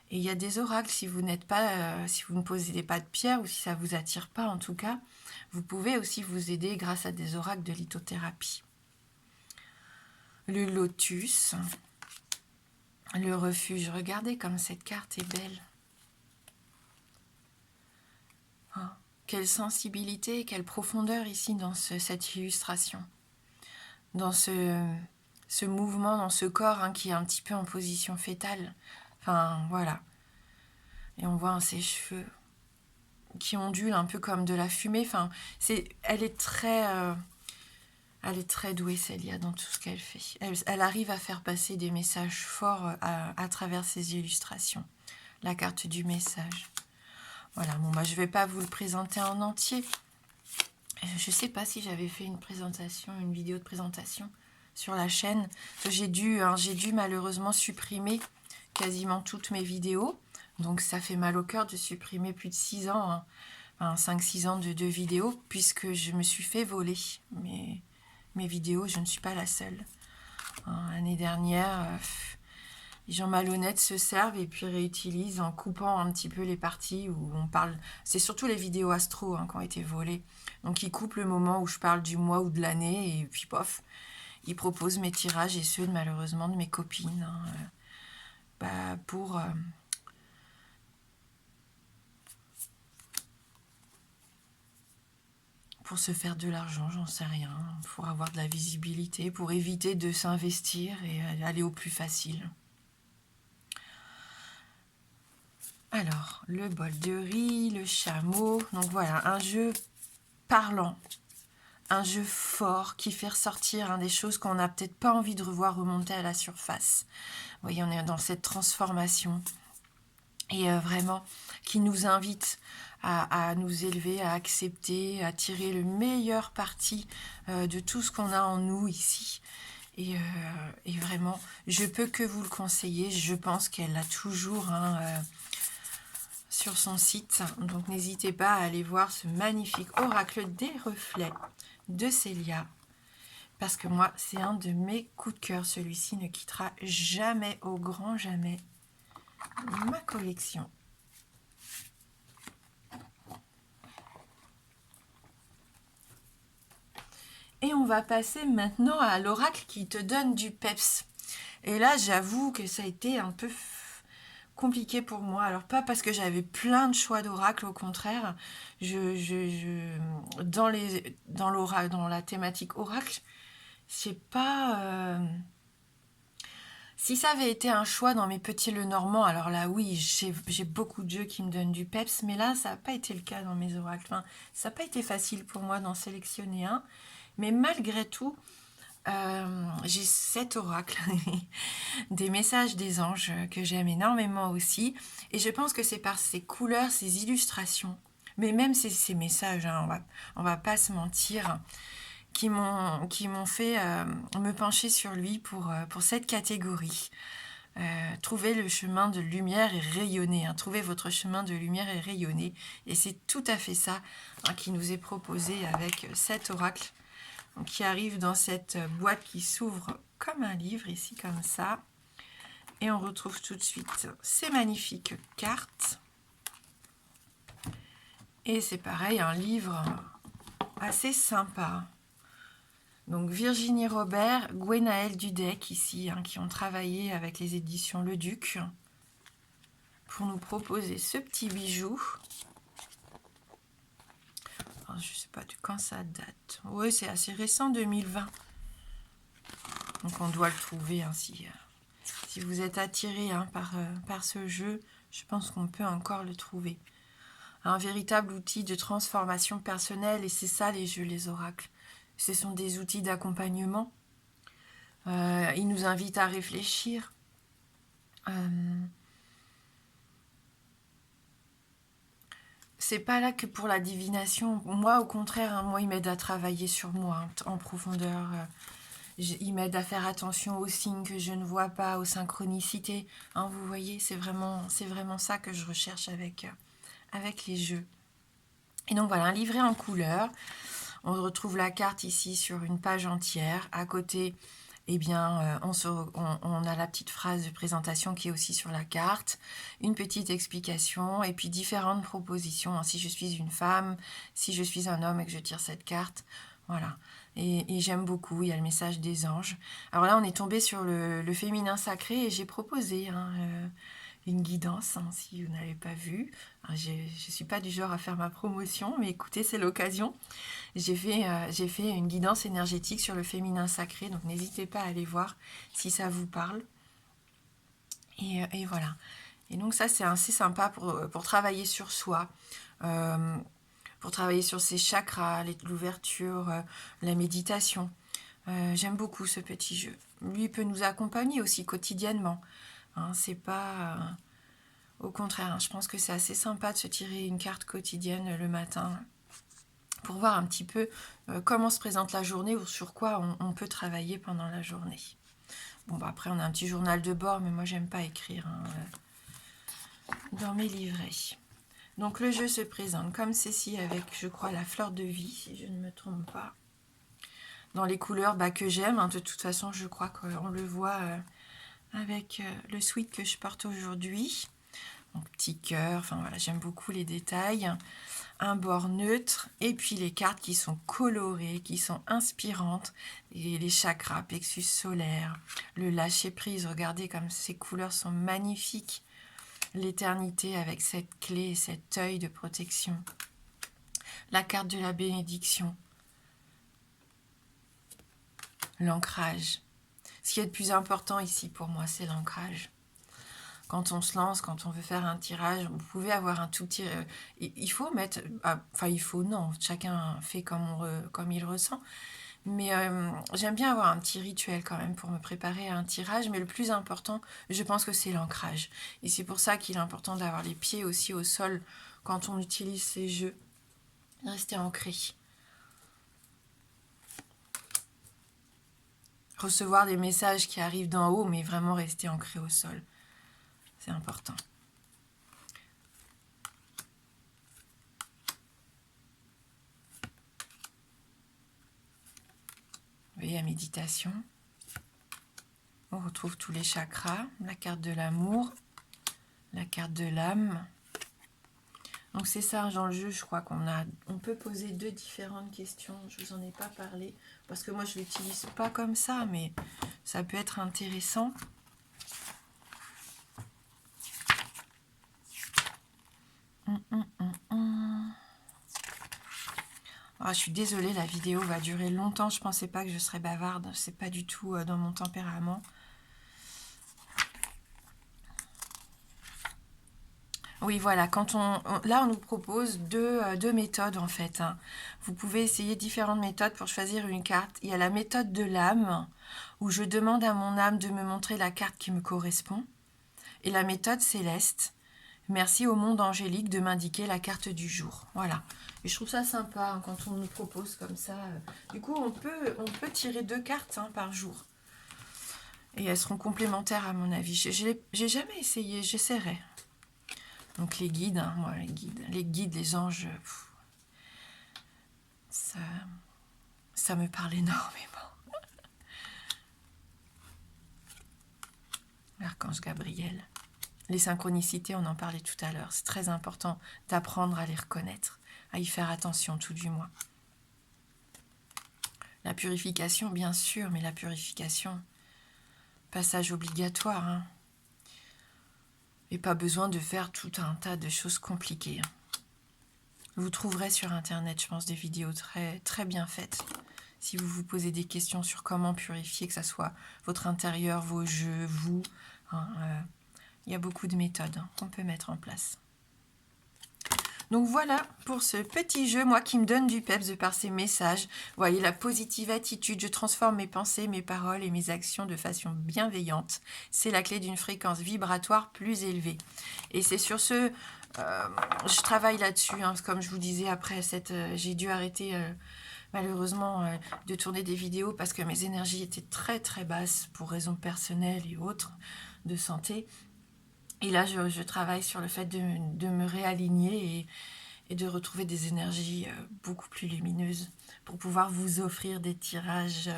[SPEAKER 1] Et il y a des oracles, si vous n'êtes pas, si vous ne possédez pas de pierre ou si ça vous attire pas en tout cas, vous pouvez aussi vous aider grâce à des oracles de lithothérapie. Le lotus, le refuge. Regardez comme cette carte est belle. Hein, quelle sensibilité, quelle profondeur ici dans cette illustration. Dans ce mouvement, dans ce corps hein, qui est un petit peu en position fétale. Enfin, voilà. Et on voit hein, ses cheveux qui ondulent un peu comme de la fumée. Enfin, elle est très douée, Célia, dans tout ce qu'elle fait. Elle arrive à faire passer des messages forts à travers ses illustrations. La carte du message. Voilà, bon, je ne vais pas vous le présenter en entier. Je ne sais pas si j'avais fait une vidéo de présentation sur la chaîne. J'ai dû malheureusement supprimer quasiment toutes mes vidéos. Donc ça fait mal au cœur de supprimer plus de 6 ans, hein, enfin 5-6 ans de vidéos, puisque je me suis fait voler mes vidéos. Je ne suis pas la seule. Hein, l'année dernière, les gens malhonnêtes se servent et puis réutilisent en coupant un petit peu les parties où on parle. C'est surtout les vidéos astro hein, qui ont été volées. Donc ils coupent le moment où je parle du mois ou de l'année et puis pof, ils proposent mes tirages et ceux malheureusement de mes copines hein, pour se faire de l'argent, j'en sais rien, pour avoir de la visibilité, pour éviter de s'investir et aller au plus facile. Alors, le bol de riz, le chameau. Donc voilà, un jeu parlant, un jeu fort qui fait ressortir hein, des choses qu'on n'a peut-être pas envie de revoir remonter à la surface. Vous voyez, on est dans cette transformation et vraiment qui nous invite à nous élever, à accepter, à tirer le meilleur parti de tout ce qu'on a en nous ici. Et vraiment, je peux que vous le conseiller. Je pense qu'elle l'a toujours sur son site. Donc n'hésitez pas à aller voir ce magnifique oracle des reflets de Célia. Parce que moi, c'est un de mes coups de cœur. Celui-ci ne quittera jamais, au grand jamais, ma collection. Et on va passer maintenant à l'oracle qui te donne du peps. Et là, j'avoue que ça a été un peu compliqué pour moi. Alors, pas parce que j'avais plein de choix d'oracle, au contraire. Dans l'oracle, dans la thématique oracle, je sais pas... Si ça avait été un choix dans mes petits Lenormand, alors là, oui, j'ai beaucoup de jeux qui me donnent du peps, mais là, ça n'a pas été le cas dans mes oracles. Enfin, ça n'a pas été facile pour moi d'en sélectionner un. Mais malgré tout, j'ai 7 oracles, des messages des anges que j'aime énormément aussi. Et je pense que c'est par ces couleurs, ces illustrations, mais même ces messages, hein, on va pas se mentir, qui m'ont fait me pencher sur lui pour cette catégorie. Trouver le chemin de lumière et rayonner. Hein. Trouvez votre chemin de lumière et rayonner. Et c'est tout à fait ça qui nous est proposé avec cet oracle qui arrive dans cette boîte qui s'ouvre comme un livre, ici comme ça. Et on retrouve tout de suite ces magnifiques cartes. Et c'est pareil, un livre assez sympa. Donc Virginie Robert, Gwenaëlle Dudek ici, qui ont travaillé avec les éditions Le Duc pour nous proposer ce petit bijou. Alors, je ne sais pas de quand ça date. Oui, c'est assez récent, 2020. Donc on doit le trouver ainsi. Si vous êtes attiré par ce jeu, je pense qu'on peut encore le trouver. Un véritable outil de transformation personnelle, et c'est ça les jeux, les oracles. Ce sont des outils d'accompagnement. Ils nous invitent à réfléchir. C'est pas là que pour la divination. Moi, au contraire, moi, il m'aide à travailler sur moi en profondeur. Il m'aide à faire attention aux signes que je ne vois pas, aux synchronicités. Vous voyez, c'est vraiment ça que je recherche avec les jeux. Et donc voilà, un livret en couleur. On retrouve la carte ici sur une page entière. À côté, eh bien, on a la petite phrase de présentation qui est aussi sur la carte, une petite explication et puis différentes propositions. Si je suis une femme, si je suis un homme et que je tire cette carte, voilà. Et j'aime beaucoup, il y a le message des anges. Alors là, on est tombé sur le féminin sacré et j'ai proposé une guidance, si vous n'avez pas vu. Alors, je ne suis pas du genre à faire ma promotion, mais écoutez, c'est l'occasion. J'ai fait une guidance énergétique sur le féminin sacré, donc n'hésitez pas à aller voir si ça vous parle. Et voilà. Et donc ça, c'est assez sympa pour travailler sur soi, pour travailler sur ses chakras, l'ouverture, la méditation. J'aime beaucoup ce petit jeu. Lui peut nous accompagner aussi quotidiennement. C'est pas... au contraire, je pense que c'est assez sympa de se tirer une carte quotidienne le matin pour voir un petit peu comment se présente la journée ou sur quoi on peut travailler pendant la journée. Bon, après, on a un petit journal de bord, mais moi, j'aime pas écrire dans mes livrets. Donc, le jeu se présente comme ceci avec, je crois, la fleur de vie, si je ne me trompe pas. Dans les couleurs que j'aime, de toute façon, je crois qu'on le voit avec le sweat que je porte aujourd'hui. Donc, petit cœur, enfin voilà, j'aime beaucoup les détails. Un bord neutre et puis les cartes qui sont colorées, qui sont inspirantes, et les chakras, plexus solaire, le lâcher prise, regardez comme ces couleurs sont magnifiques, l'éternité avec cette clé, cet œil de protection, la carte de la bénédiction, l'ancrage. Ce qui est le plus important ici pour moi, c'est l'ancrage. Quand on se lance, quand on veut faire un tirage, vous pouvez avoir un tout petit... il faut mettre... Enfin, il faut, non. Chacun fait comme il ressent. Mais j'aime bien avoir un petit rituel quand même pour me préparer à un tirage. Mais le plus important, je pense que c'est l'ancrage. Et c'est pour ça qu'il est important d'avoir les pieds aussi au sol quand on utilise ces jeux. Rester ancré. recevoir des messages qui arrivent d'en haut, mais vraiment rester ancré au sol. C'est important. Vous voyez la méditation. On retrouve tous les chakras, la carte de l'amour, la carte de l'âme. Donc c'est ça, dans le jeu, je crois on peut poser 2 différentes questions. Je vous en ai pas parlé, parce que moi je l'utilise pas comme ça, mais ça peut être intéressant. Ah, je suis désolée, la vidéo va durer longtemps. Je pensais pas que je serais bavarde. C'est pas du tout dans mon tempérament. Oui, voilà, là on nous propose deux méthodes en fait. Hein. Vous pouvez essayer différentes méthodes pour choisir une carte. Il y a la méthode de l'âme, où je demande à mon âme de me montrer la carte qui me correspond. Et la méthode céleste, merci au monde angélique de m'indiquer la carte du jour. Voilà. Et je trouve ça sympa hein, quand on nous propose comme ça. Du coup, on peut tirer 2 cartes hein, par jour. Et elles seront complémentaires à mon avis. J'ai jamais essayé, j'essaierai. Donc les guides, hein, moi les guides, les anges, ça me parle énormément. L'archange Gabriel. Les synchronicités, on en parlait tout à l'heure. C'est très important d'apprendre à les reconnaître, à y faire attention tout du moins. La purification, bien sûr, mais la purification, passage obligatoire. Hein. Et pas besoin de faire tout un tas de choses compliquées. Hein. Vous trouverez sur Internet, je pense, des vidéos très, très bien faites. Si vous vous posez des questions sur comment purifier, que ce soit votre intérieur, vos jeux, vous, hein, il y a beaucoup de méthodes hein, qu'on peut mettre en place. Donc voilà pour ce petit jeu, moi qui me donne du peps de par ces messages. Vous voyez la positive attitude, je transforme mes pensées, mes paroles et mes actions de façon bienveillante. C'est la clé d'une fréquence vibratoire plus élevée. Et c'est sur ce, je travaille là-dessus, hein, comme je vous disais après j'ai dû arrêter malheureusement de tourner des vidéos parce que mes énergies étaient très très basses pour raisons personnelles et autres de santé. Et là, je travaille sur le fait de me réaligner et de retrouver des énergies beaucoup plus lumineuses pour pouvoir vous offrir des tirages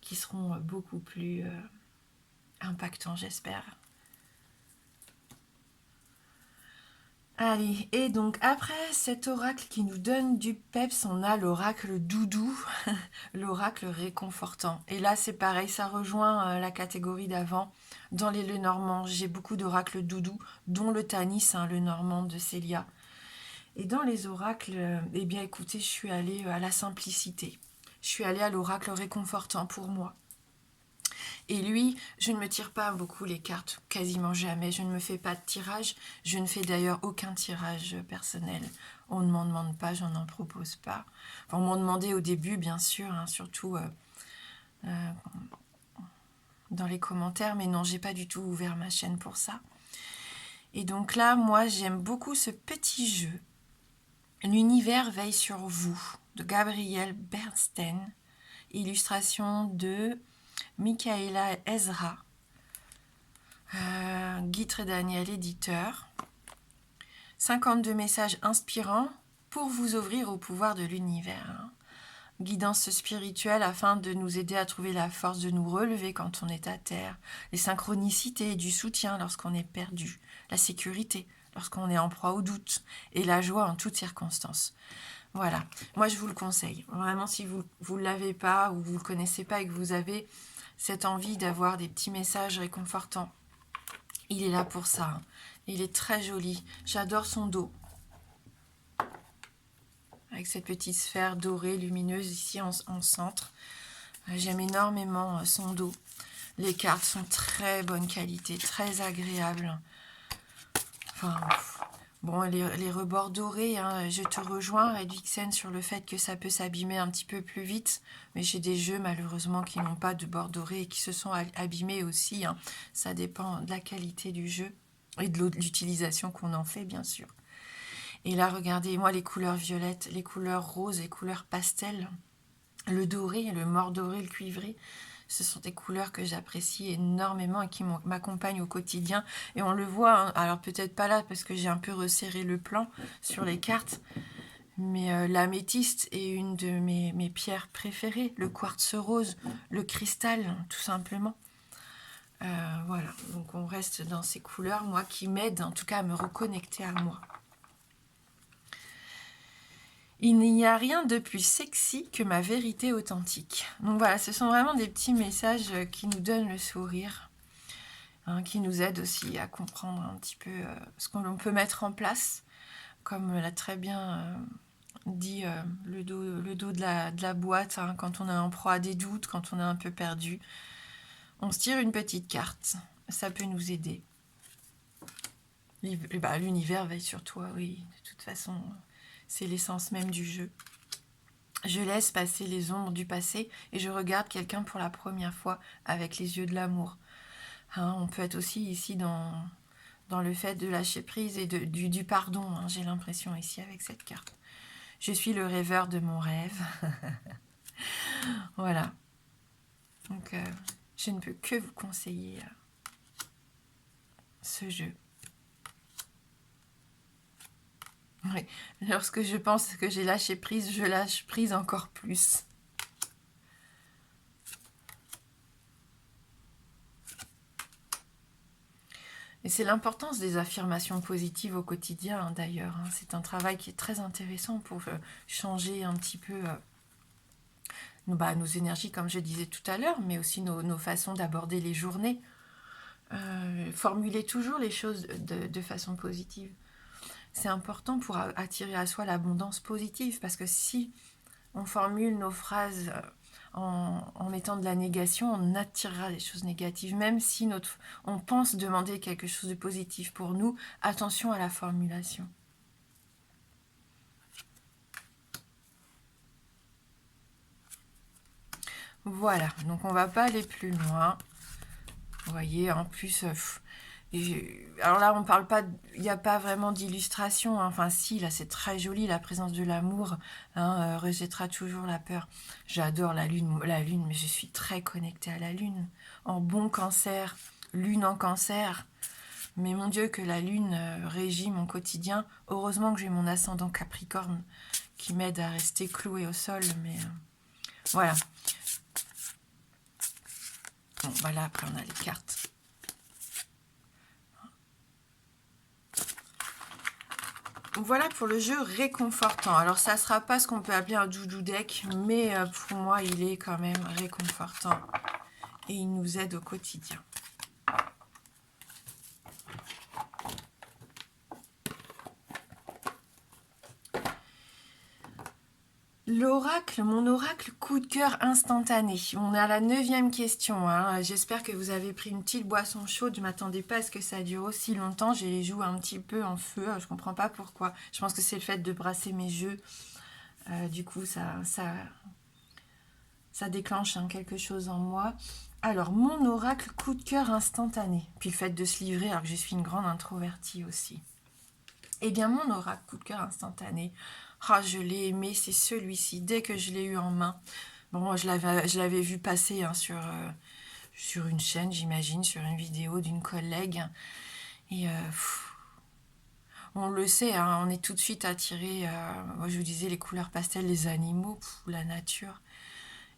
[SPEAKER 1] qui seront beaucoup plus impactants, j'espère. Allez, et donc après cet oracle qui nous donne du peps, on a l'oracle doudou, l'oracle réconfortant. Et là, c'est pareil, ça rejoint la catégorie d'avant. Dans les Lenormand, j'ai beaucoup d'oracles doudou, dont le Tanis, hein, le Normand de Célia. Et dans les oracles, eh bien écoutez, je suis allée à la simplicité. Je suis allée à l'oracle réconfortant pour moi. Et lui, je ne me tire pas beaucoup les cartes, quasiment jamais. Je ne me fais pas de tirage. Je ne fais d'ailleurs aucun tirage personnel. On ne m'en demande pas, j'en en propose pas. Enfin, on m'en demandait au début, bien sûr, hein, surtout dans les commentaires, mais non, j'ai pas du tout ouvert ma chaîne pour ça. Et donc là, moi, j'aime beaucoup ce petit jeu. L'univers veille sur vous, de Gabriel Bernstein, illustration de Michaela Ezra, Guy Daniel, éditeur. 52 messages inspirants pour vous ouvrir au pouvoir de l'univers. Hein. Guidance spirituelle afin de nous aider à trouver la force de nous relever quand on est à terre, les synchronicités et du soutien lorsqu'on est perdu, la sécurité lorsqu'on est en proie au doute et la joie en toutes circonstances. Voilà, moi je vous le conseille. Vraiment, si vous ne l'avez pas ou vous ne le connaissez pas et que vous avez cette envie d'avoir des petits messages réconfortants, il est là pour ça. Il est très joli. J'adore son dos. Avec cette petite sphère dorée, lumineuse ici en centre. J'aime énormément son dos. Les cartes sont très bonne qualité, très agréables. Enfin, bon, les rebords dorés, hein, je te rejoins, Redvixen, sur le fait que ça peut s'abîmer un petit peu plus vite. Mais j'ai des jeux, malheureusement, qui n'ont pas de bords dorés et qui se sont abîmés aussi. Hein. Ça dépend de la qualité du jeu et de l'utilisation qu'on en fait, bien sûr. Et là, regardez, moi, les couleurs violettes, les couleurs roses, les couleurs pastel, le doré, le mort doré, le cuivré, Ce sont des couleurs que j'apprécie énormément et qui m'accompagnent au quotidien. Et on le voit, hein, alors peut-être pas là parce que j'ai un peu resserré le plan sur les cartes, mais l'améthyste est une de mes pierres préférées, le quartz rose, le cristal, tout simplement. Voilà, donc on reste dans ces couleurs, moi, qui m'aident en tout cas à me reconnecter à moi. Il n'y a rien de plus sexy que ma vérité authentique. Donc voilà, ce sont vraiment des petits messages qui nous donnent le sourire, hein, qui nous aident aussi à comprendre un petit peu ce qu'on peut mettre en place, comme l'a très bien dit le dos de la boîte, hein, quand on est en proie à des doutes, quand on est un peu perdu. On se tire une petite carte, ça peut nous aider. L'univers veille sur toi, oui, de toute façon, c'est l'essence même du jeu. Je laisse passer les ombres du passé et je regarde quelqu'un pour la première fois avec les yeux de l'amour. Hein, on peut être aussi ici dans le fait de lâcher prise et du pardon, hein, j'ai l'impression ici avec cette carte. Je suis le rêveur de mon rêve. Voilà. Donc, je ne peux que vous conseiller ce jeu. Oui. Lorsque je pense que j'ai lâché prise, je lâche prise encore plus. Et c'est l'importance des affirmations positives au quotidien, hein, d'ailleurs. Hein. C'est un travail qui est très intéressant pour changer un petit peu nos énergies, comme je disais tout à l'heure, mais aussi nos façons d'aborder les journées. Formuler toujours les choses de façon positive. C'est important pour attirer à soi l'abondance positive, parce que si on formule nos phrases en mettant de la négation, on attirera des choses négatives. Même si on pense demander quelque chose de positif pour nous, attention à la formulation. Voilà, donc on va pas aller plus loin. Vous voyez, en plus, alors là, on parle pas, il n'y a pas vraiment d'illustration. Hein. Enfin, si, là, c'est très joli, la présence de l'amour, hein, rejettera toujours la peur. J'adore la lune, mais je suis très connectée à la lune. En bon cancer, lune en cancer. Mais mon Dieu, que la lune régit mon quotidien. Heureusement que j'ai mon ascendant Capricorne qui m'aide à rester clouée au sol. Mais voilà. Bon, voilà, après on a les cartes. Voilà pour le jeu réconfortant. Alors ça ne sera pas ce qu'on peut appeler un doudou deck, mais pour moi il est quand même réconfortant et il nous aide au quotidien. L'oracle, mon oracle coup de cœur instantané. On est à la 9e question. Hein. J'espère que vous avez pris une petite boisson chaude. Je ne m'attendais pas à ce que ça dure aussi longtemps. J'ai les joues un petit peu en feu. Je ne comprends pas pourquoi. Je pense que c'est le fait de brasser mes jeux. Du coup, ça déclenche quelque chose en moi. Alors, mon oracle coup de cœur instantané. Puis le fait de se livrer alors que je suis une grande introvertie aussi. Eh bien, mon oracle coup de cœur instantané, je l'ai aimé, c'est celui-ci, dès que je l'ai eu en main. Bon, moi, je l'avais vu passer hein, sur une chaîne, j'imagine, sur une vidéo d'une collègue. Et on le sait, hein, on est tout de suite attiré, moi je vous disais, les couleurs pastel, les animaux, la nature.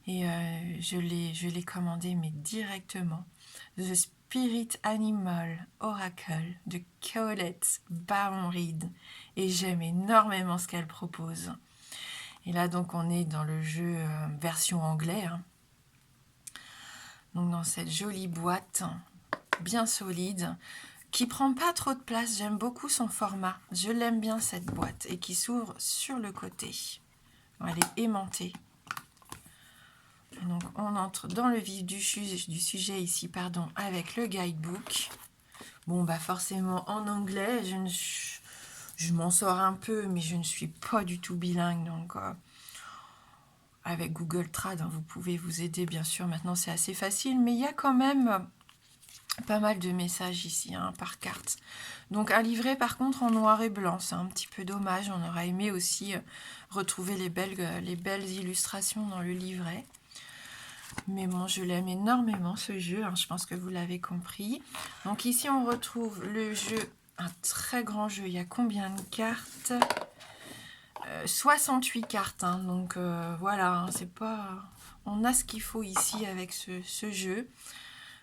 [SPEAKER 1] Et je l'ai commandé, mais directement. The Spirit Animal Oracle de Colette Baron-Reid. Et j'aime énormément ce qu'elle propose. Et là, donc, on est dans le jeu version anglais. Hein. Donc, dans cette jolie boîte, bien solide, qui prend pas trop de place. J'aime beaucoup son format. Je l'aime bien, cette boîte. Et qui s'ouvre sur le côté. Elle est aimantée. Donc, on entre dans le vif du sujet ici, avec le guidebook. Bon, forcément en anglais, je m'en sors un peu, mais je ne suis pas du tout bilingue. Donc, avec Google Trad, hein, vous pouvez vous aider, bien sûr. Maintenant, c'est assez facile, mais il y a quand même pas mal de messages ici, hein, par carte. Donc, un livret, par contre, en noir et blanc. C'est un petit peu dommage. On aurait aimé aussi retrouver les belles illustrations dans le livret. Mais bon, je l'aime énormément ce jeu, hein, je pense que vous l'avez compris. Donc ici, on retrouve le jeu, un très grand jeu. Il y a combien de cartes? 68 cartes, hein, donc voilà, hein, c'est pas... On a ce qu'il faut ici avec ce jeu.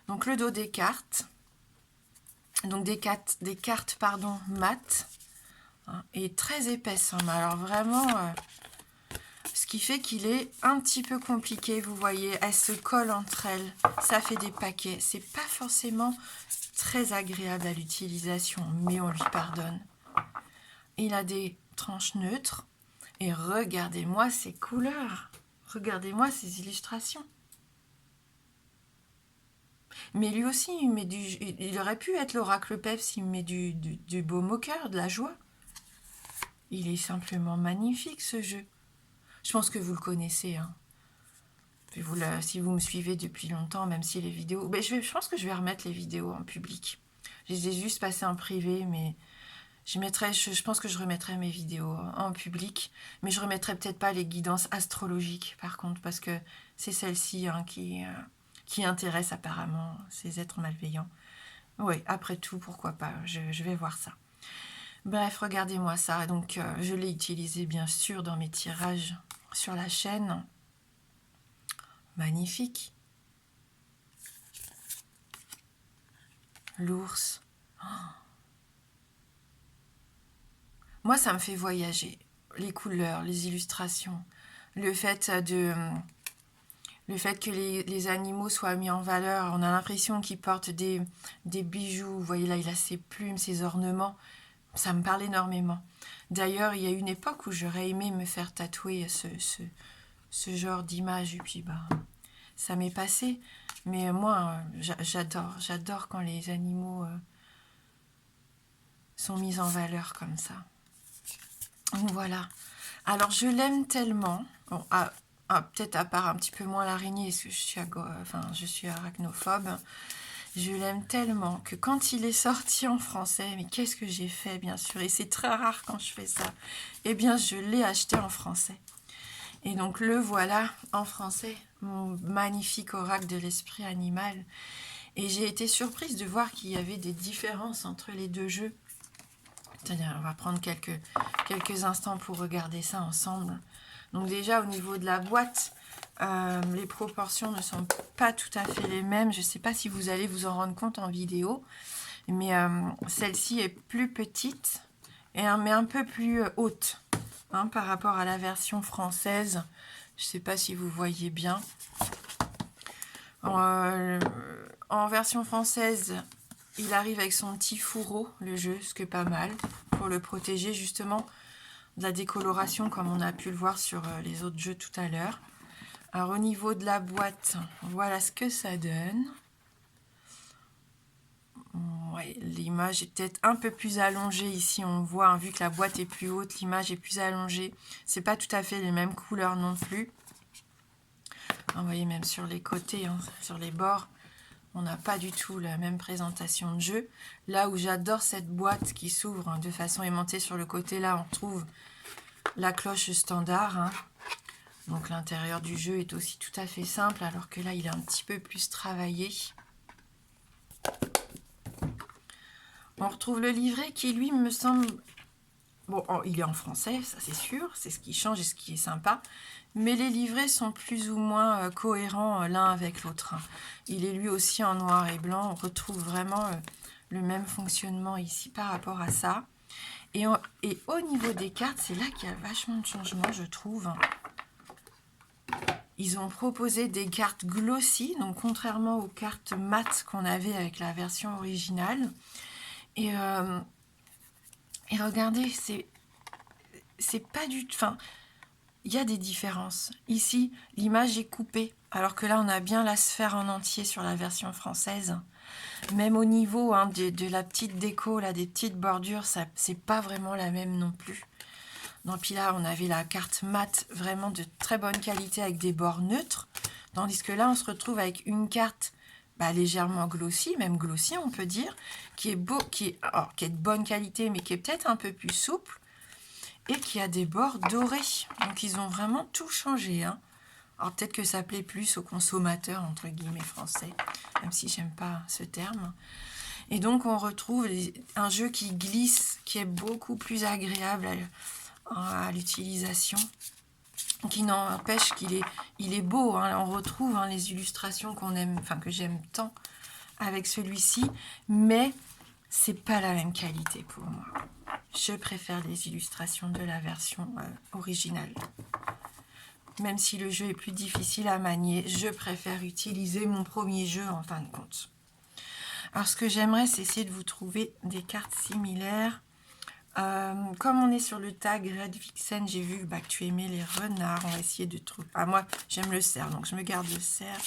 [SPEAKER 1] Donc le dos des cartes, donc des cartes pardon, mat, hein, et très épaisse. Hein, mais alors vraiment, ce qui fait qu'il est un petit peu compliqué, vous voyez, elles se collent entre elles, ça fait des paquets. C'est pas forcément très agréable à l'utilisation, mais on lui pardonne. Il a des tranches neutres. Et regardez-moi ces couleurs, regardez-moi ces illustrations. Mais lui aussi, il aurait pu être l'oracle Pep s'il met du baume au cœur, de la joie. Il est simplement magnifique ce jeu. Je pense que vous le connaissez. Hein. Si vous me suivez depuis longtemps, même si les vidéos... Ben, je pense que je vais remettre les vidéos en public. Je les ai juste passées en privé, mais... Je pense que je remettrai mes vidéos en public, mais je remettrai peut-être pas les guidances astrologiques, par contre, parce que c'est celle-ci hein, qui intéresse apparemment ces êtres malveillants. Oui, après tout, pourquoi pas, je vais voir ça. Bref, regardez-moi ça. Donc, je l'ai utilisé, bien sûr, dans mes tirages sur la chaîne. Magnifique. L'ours. Oh. Moi, ça me fait voyager. Les couleurs, les illustrations, le fait que les animaux soient mis en valeur. On a l'impression qu'ils portent des bijoux. Vous voyez là, il a ses plumes, ses ornements. Ça me parle énormément. D'ailleurs, il y a une époque où j'aurais aimé me faire tatouer ce genre d'image. Et puis, ça m'est passé. Mais moi, j'adore quand les animaux sont mis en valeur comme ça. Donc voilà. Alors je l'aime tellement, bon, peut-être à part un petit peu moins l'araignée, parce que je suis arachnophobe, je l'aime tellement que quand il est sorti en français, mais qu'est-ce que j'ai fait bien sûr, et c'est très rare quand je fais ça, eh bien je l'ai acheté en français. Et donc le voilà en français, mon magnifique oracle de l'esprit animal. Et j'ai été surprise de voir qu'il y avait des différences entre les deux jeux. On va prendre quelques instants pour regarder ça ensemble. Donc déjà au niveau de la boîte, les proportions ne sont pas tout à fait les mêmes. Je ne sais pas si vous allez vous en rendre compte en vidéo, mais celle-ci est plus petite, mais un peu plus haute hein, par rapport à la version française. Je ne sais pas si vous voyez bien. En version française, il arrive avec son petit fourreau, le jeu, ce qui est pas mal, pour le protéger justement de la décoloration, comme on a pu le voir sur les autres jeux tout à l'heure. Alors au niveau de la boîte, voilà ce que ça donne. Ouais, l'image est peut-être un peu plus allongée ici, on voit, hein, vu que la boîte est plus haute, l'image est plus allongée. C'est pas tout à fait les mêmes couleurs non plus. Vous voyez, même sur les côtés, hein, sur les bords, on n'a pas du tout la même présentation de jeu. Là où j'adore cette boîte qui s'ouvre hein, de façon aimantée sur le côté, là on retrouve la cloche standard. Hein. Donc l'intérieur du jeu est aussi tout à fait simple, alors que là il est un petit peu plus travaillé. On retrouve le livret qui lui me semble... Bon, il est en français, ça c'est sûr, c'est ce qui change et ce qui est sympa. Mais les livrets sont plus ou moins cohérents l'un avec l'autre. Hein. Il est lui aussi en noir et blanc. On retrouve vraiment le même fonctionnement ici par rapport à ça. Et au niveau des cartes, c'est là qu'il y a vachement de changements, je trouve. Ils ont proposé des cartes glossy, donc contrairement aux cartes mat qu'on avait avec la version originale. Et regardez, c'est pas du tout... Enfin, il y a des différences. Ici, l'image est coupée, alors que là, on a bien la sphère en entier sur la version française. Même au niveau hein, de la petite déco, là, des petites bordures, ça c'est pas vraiment la même non plus. Donc, puis là, on avait la carte mat, vraiment de très bonne qualité, avec des bords neutres. Tandis que là, on se retrouve avec une carte légèrement glossy, même glossy, on peut dire, qui est de bonne qualité, mais qui est peut-être un peu plus souple. Et qui a des bords dorés. Donc ils ont vraiment tout changé. Hein. Alors peut-être que ça plaît plus aux consommateurs, entre guillemets, français, même si j'aime pas ce terme. Et donc on retrouve un jeu qui glisse, qui est beaucoup plus agréable à l'utilisation, qui n'empêche il est beau, hein. On retrouve les illustrations qu'on aime, enfin que j'aime tant avec celui-ci, mais c'est pas la même qualité pour moi. Je préfère les illustrations de la version originale. Même si le jeu est plus difficile à manier, je préfère utiliser mon premier jeu en fin de compte. Alors ce que j'aimerais, c'est essayer de vous trouver des cartes similaires. Comme on est sur le tag Red Vixen, j'ai vu que tu aimais les renards. On va essayer de trouver... Ah, moi, j'aime le cerf, donc je me garde le cerf.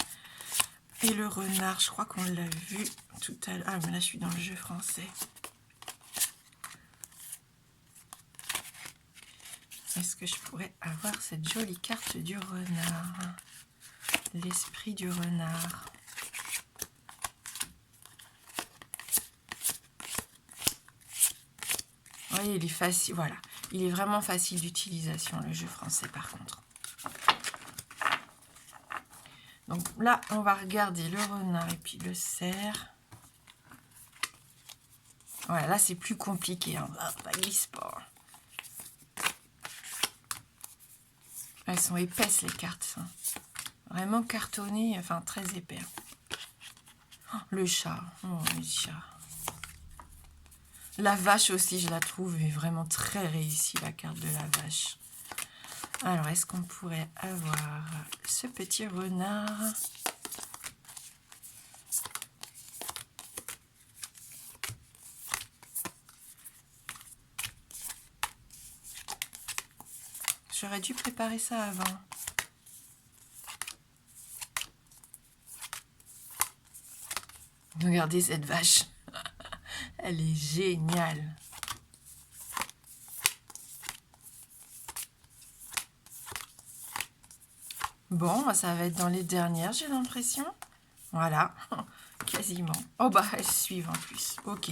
[SPEAKER 1] Et le renard, je crois qu'on l'a vu tout à l'heure. Ah, mais là, je suis dans le jeu français. Est-ce que je pourrais avoir cette jolie carte du renard? L'esprit du renard. Oui, il est facile, voilà. Il est vraiment facile d'utilisation, le jeu français, par contre. Donc là, on va regarder le renard et puis le cerf. Voilà, là, c'est plus compliqué. Hein. Ça glisse pas. Elles sont épaisses, les cartes. Hein. Vraiment cartonnées, enfin, très épais. Oh, le chat. Oh, le chat. La vache aussi, je la trouve vraiment très réussie, la carte de la vache. Alors, est-ce qu'on pourrait avoir ce petit renard? J'aurais dû préparer ça avant. Regardez cette vache. Elle est géniale. Bon, ça va être dans les dernières, j'ai l'impression. Voilà, quasiment. Oh bah, elles suivent en plus. Ok.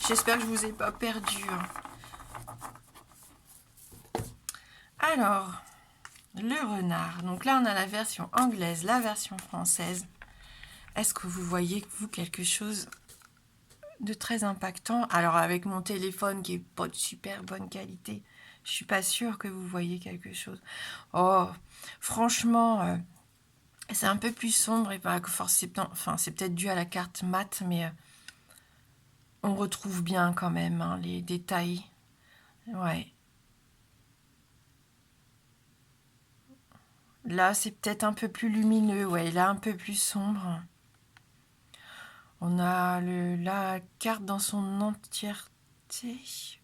[SPEAKER 1] J'espère que je vous ai pas perdu. Alors, le renard. Donc là, on a la version anglaise, la version française. Est-ce que vous voyez, vous, quelque chose de très impactant? Alors, avec mon téléphone qui est pas de super bonne qualité, je suis pas sûre que vous voyez quelque chose. Oh, franchement, c'est un peu plus sombre et pas que forcément. Enfin, c'est peut-être dû à la carte mat, mais on retrouve bien quand même les détails. Ouais. Là, c'est peut-être un peu plus lumineux. Ouais, là, un peu plus sombre. On a la carte dans son entièreté.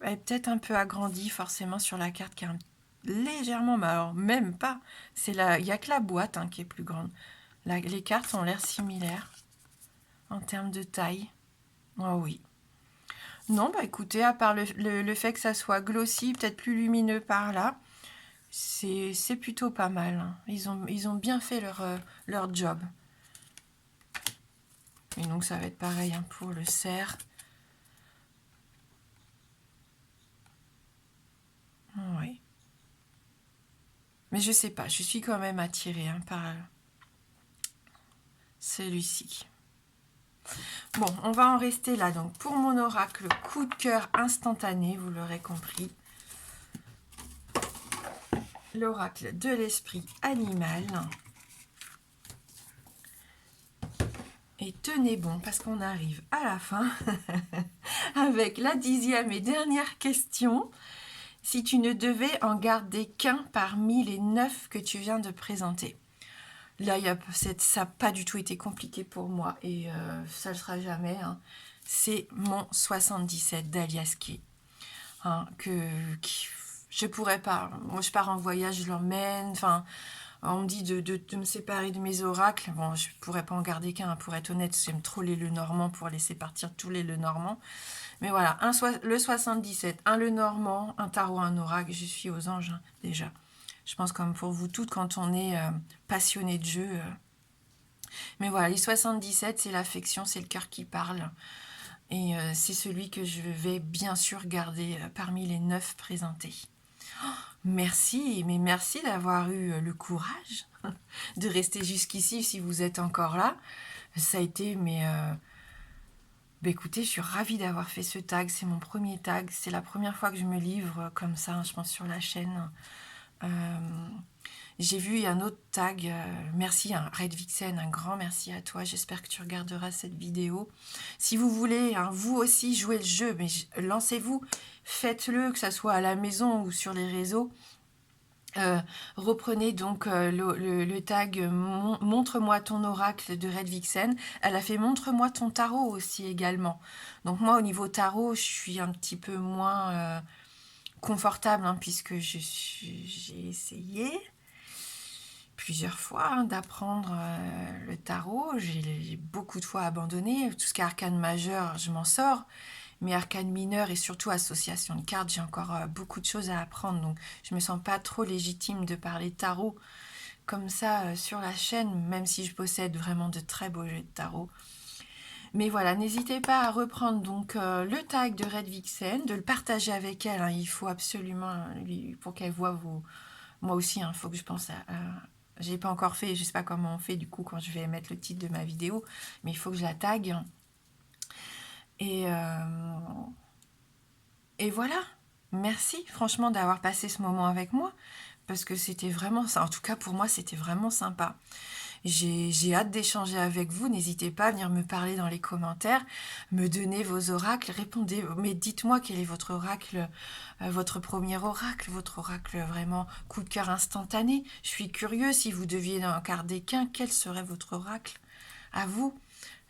[SPEAKER 1] Elle est peut-être un peu agrandie forcément sur la carte qui est légèrement, mais alors même pas. Il n'y a que la boîte qui est plus grande. Les cartes ont l'air similaires en termes de taille. Oh oui. Non, bah écoutez, à part le fait que ça soit glossy, peut-être plus lumineux par là, c'est plutôt pas mal. Ils ont bien fait leur job. Et donc ça va être pareil pour le cerf. Oui. Mais je sais pas, je suis quand même attirée par celui-ci. Bon, on va en rester là. Donc pour mon oracle, coup de cœur instantané, vous l'aurez compris. L'oracle de l'esprit animal. Et tenez bon, parce qu'on arrive à la fin avec la 10e et dernière question. Si tu ne devais en garder qu'un parmi les 9 que tu viens de présenter. Là, ça n'a pas du tout été compliqué pour moi et ça ne le sera jamais. C'est mon 77 d'Alias Key. Je pourrais pas. Moi, je pars en voyage, je l'emmène. Enfin, on me dit de me séparer de mes oracles. Bon, je pourrais pas en garder qu'un, pour être honnête. J'aime trop les Lenormand pour laisser partir tous les Lenormand. Mais voilà, le 77, un Lenormand, un tarot, un oracle. Je suis aux anges déjà. Je pense comme pour vous toutes quand on est passionné de jeu. Mais voilà, les 77, c'est l'affection, c'est le cœur qui parle. Et c'est celui que je vais bien sûr garder parmi les 9 présentés. merci, mais merci d'avoir eu le courage de rester jusqu'ici si vous êtes encore là. Ça a été, bah écoutez, je suis ravie d'avoir fait ce tag. C'est mon premier tag. C'est la première fois que je me livre comme ça, je pense, sur la chaîne. Euh, j'ai vu un autre tag. Merci, hein, Red Vixen, un grand merci à toi. J'espère que tu regarderas cette vidéo. Si vous voulez, hein, vous aussi, jouer le jeu, mais lancez-vous, faites-le, que ce soit à la maison ou sur les réseaux. Reprenez donc le tag Montre-moi ton oracle de Red Vixen. Elle a fait Montre-moi ton tarot aussi également. Donc moi, au niveau tarot, je suis un petit peu moins confortable, hein, puisque j'ai essayé plusieurs fois, hein, d'apprendre le tarot. J'ai beaucoup de fois abandonné. Tout ce qui est arcane majeur, je m'en sors. Mais arcane mineur et surtout association de cartes, j'ai encore beaucoup de choses à apprendre. Donc je me sens pas trop légitime de parler tarot comme ça sur la chaîne, même si je possède vraiment de très beaux jeux de tarot. Mais voilà, n'hésitez pas à reprendre donc le tag de Red Vixen, de le partager avec elle, hein. Il faut absolument, pour qu'elle voit vos... Moi aussi, il faut que je pense à... J'ai pas encore fait, je sais pas comment on fait du coup quand je vais mettre le titre de ma vidéo, mais il faut que je la tague. Et, et voilà. Merci franchement d'avoir passé ce moment avec moi, parce que c'était vraiment ça. En tout cas, pour moi, c'était vraiment sympa. J'ai hâte d'échanger avec vous. N'hésitez pas à venir me parler dans les commentaires, me donner vos oracles, répondez. Mais dites-moi quel est votre oracle, votre premier oracle, votre oracle vraiment coup de cœur instantané. Je suis curieuse, si vous deviez en garder qu'un, quel serait votre oracle à vous?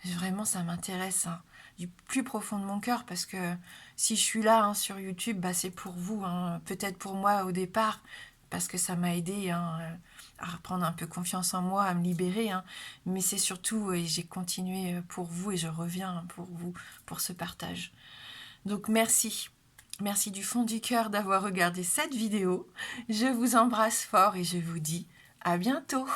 [SPEAKER 1] Vraiment, ça m'intéresse, hein, du plus profond de mon cœur, parce que si je suis là, hein, sur YouTube, bah, c'est pour vous, hein. Peut-être pour moi au départ, parce que ça m'a aidé, hein, à reprendre un peu confiance en moi, à me libérer, hein. Mais c'est surtout, et j'ai continué pour vous, et je reviens pour vous, pour ce partage. Donc merci. Merci du fond du cœur d'avoir regardé cette vidéo. Je vous embrasse fort et je vous dis à bientôt.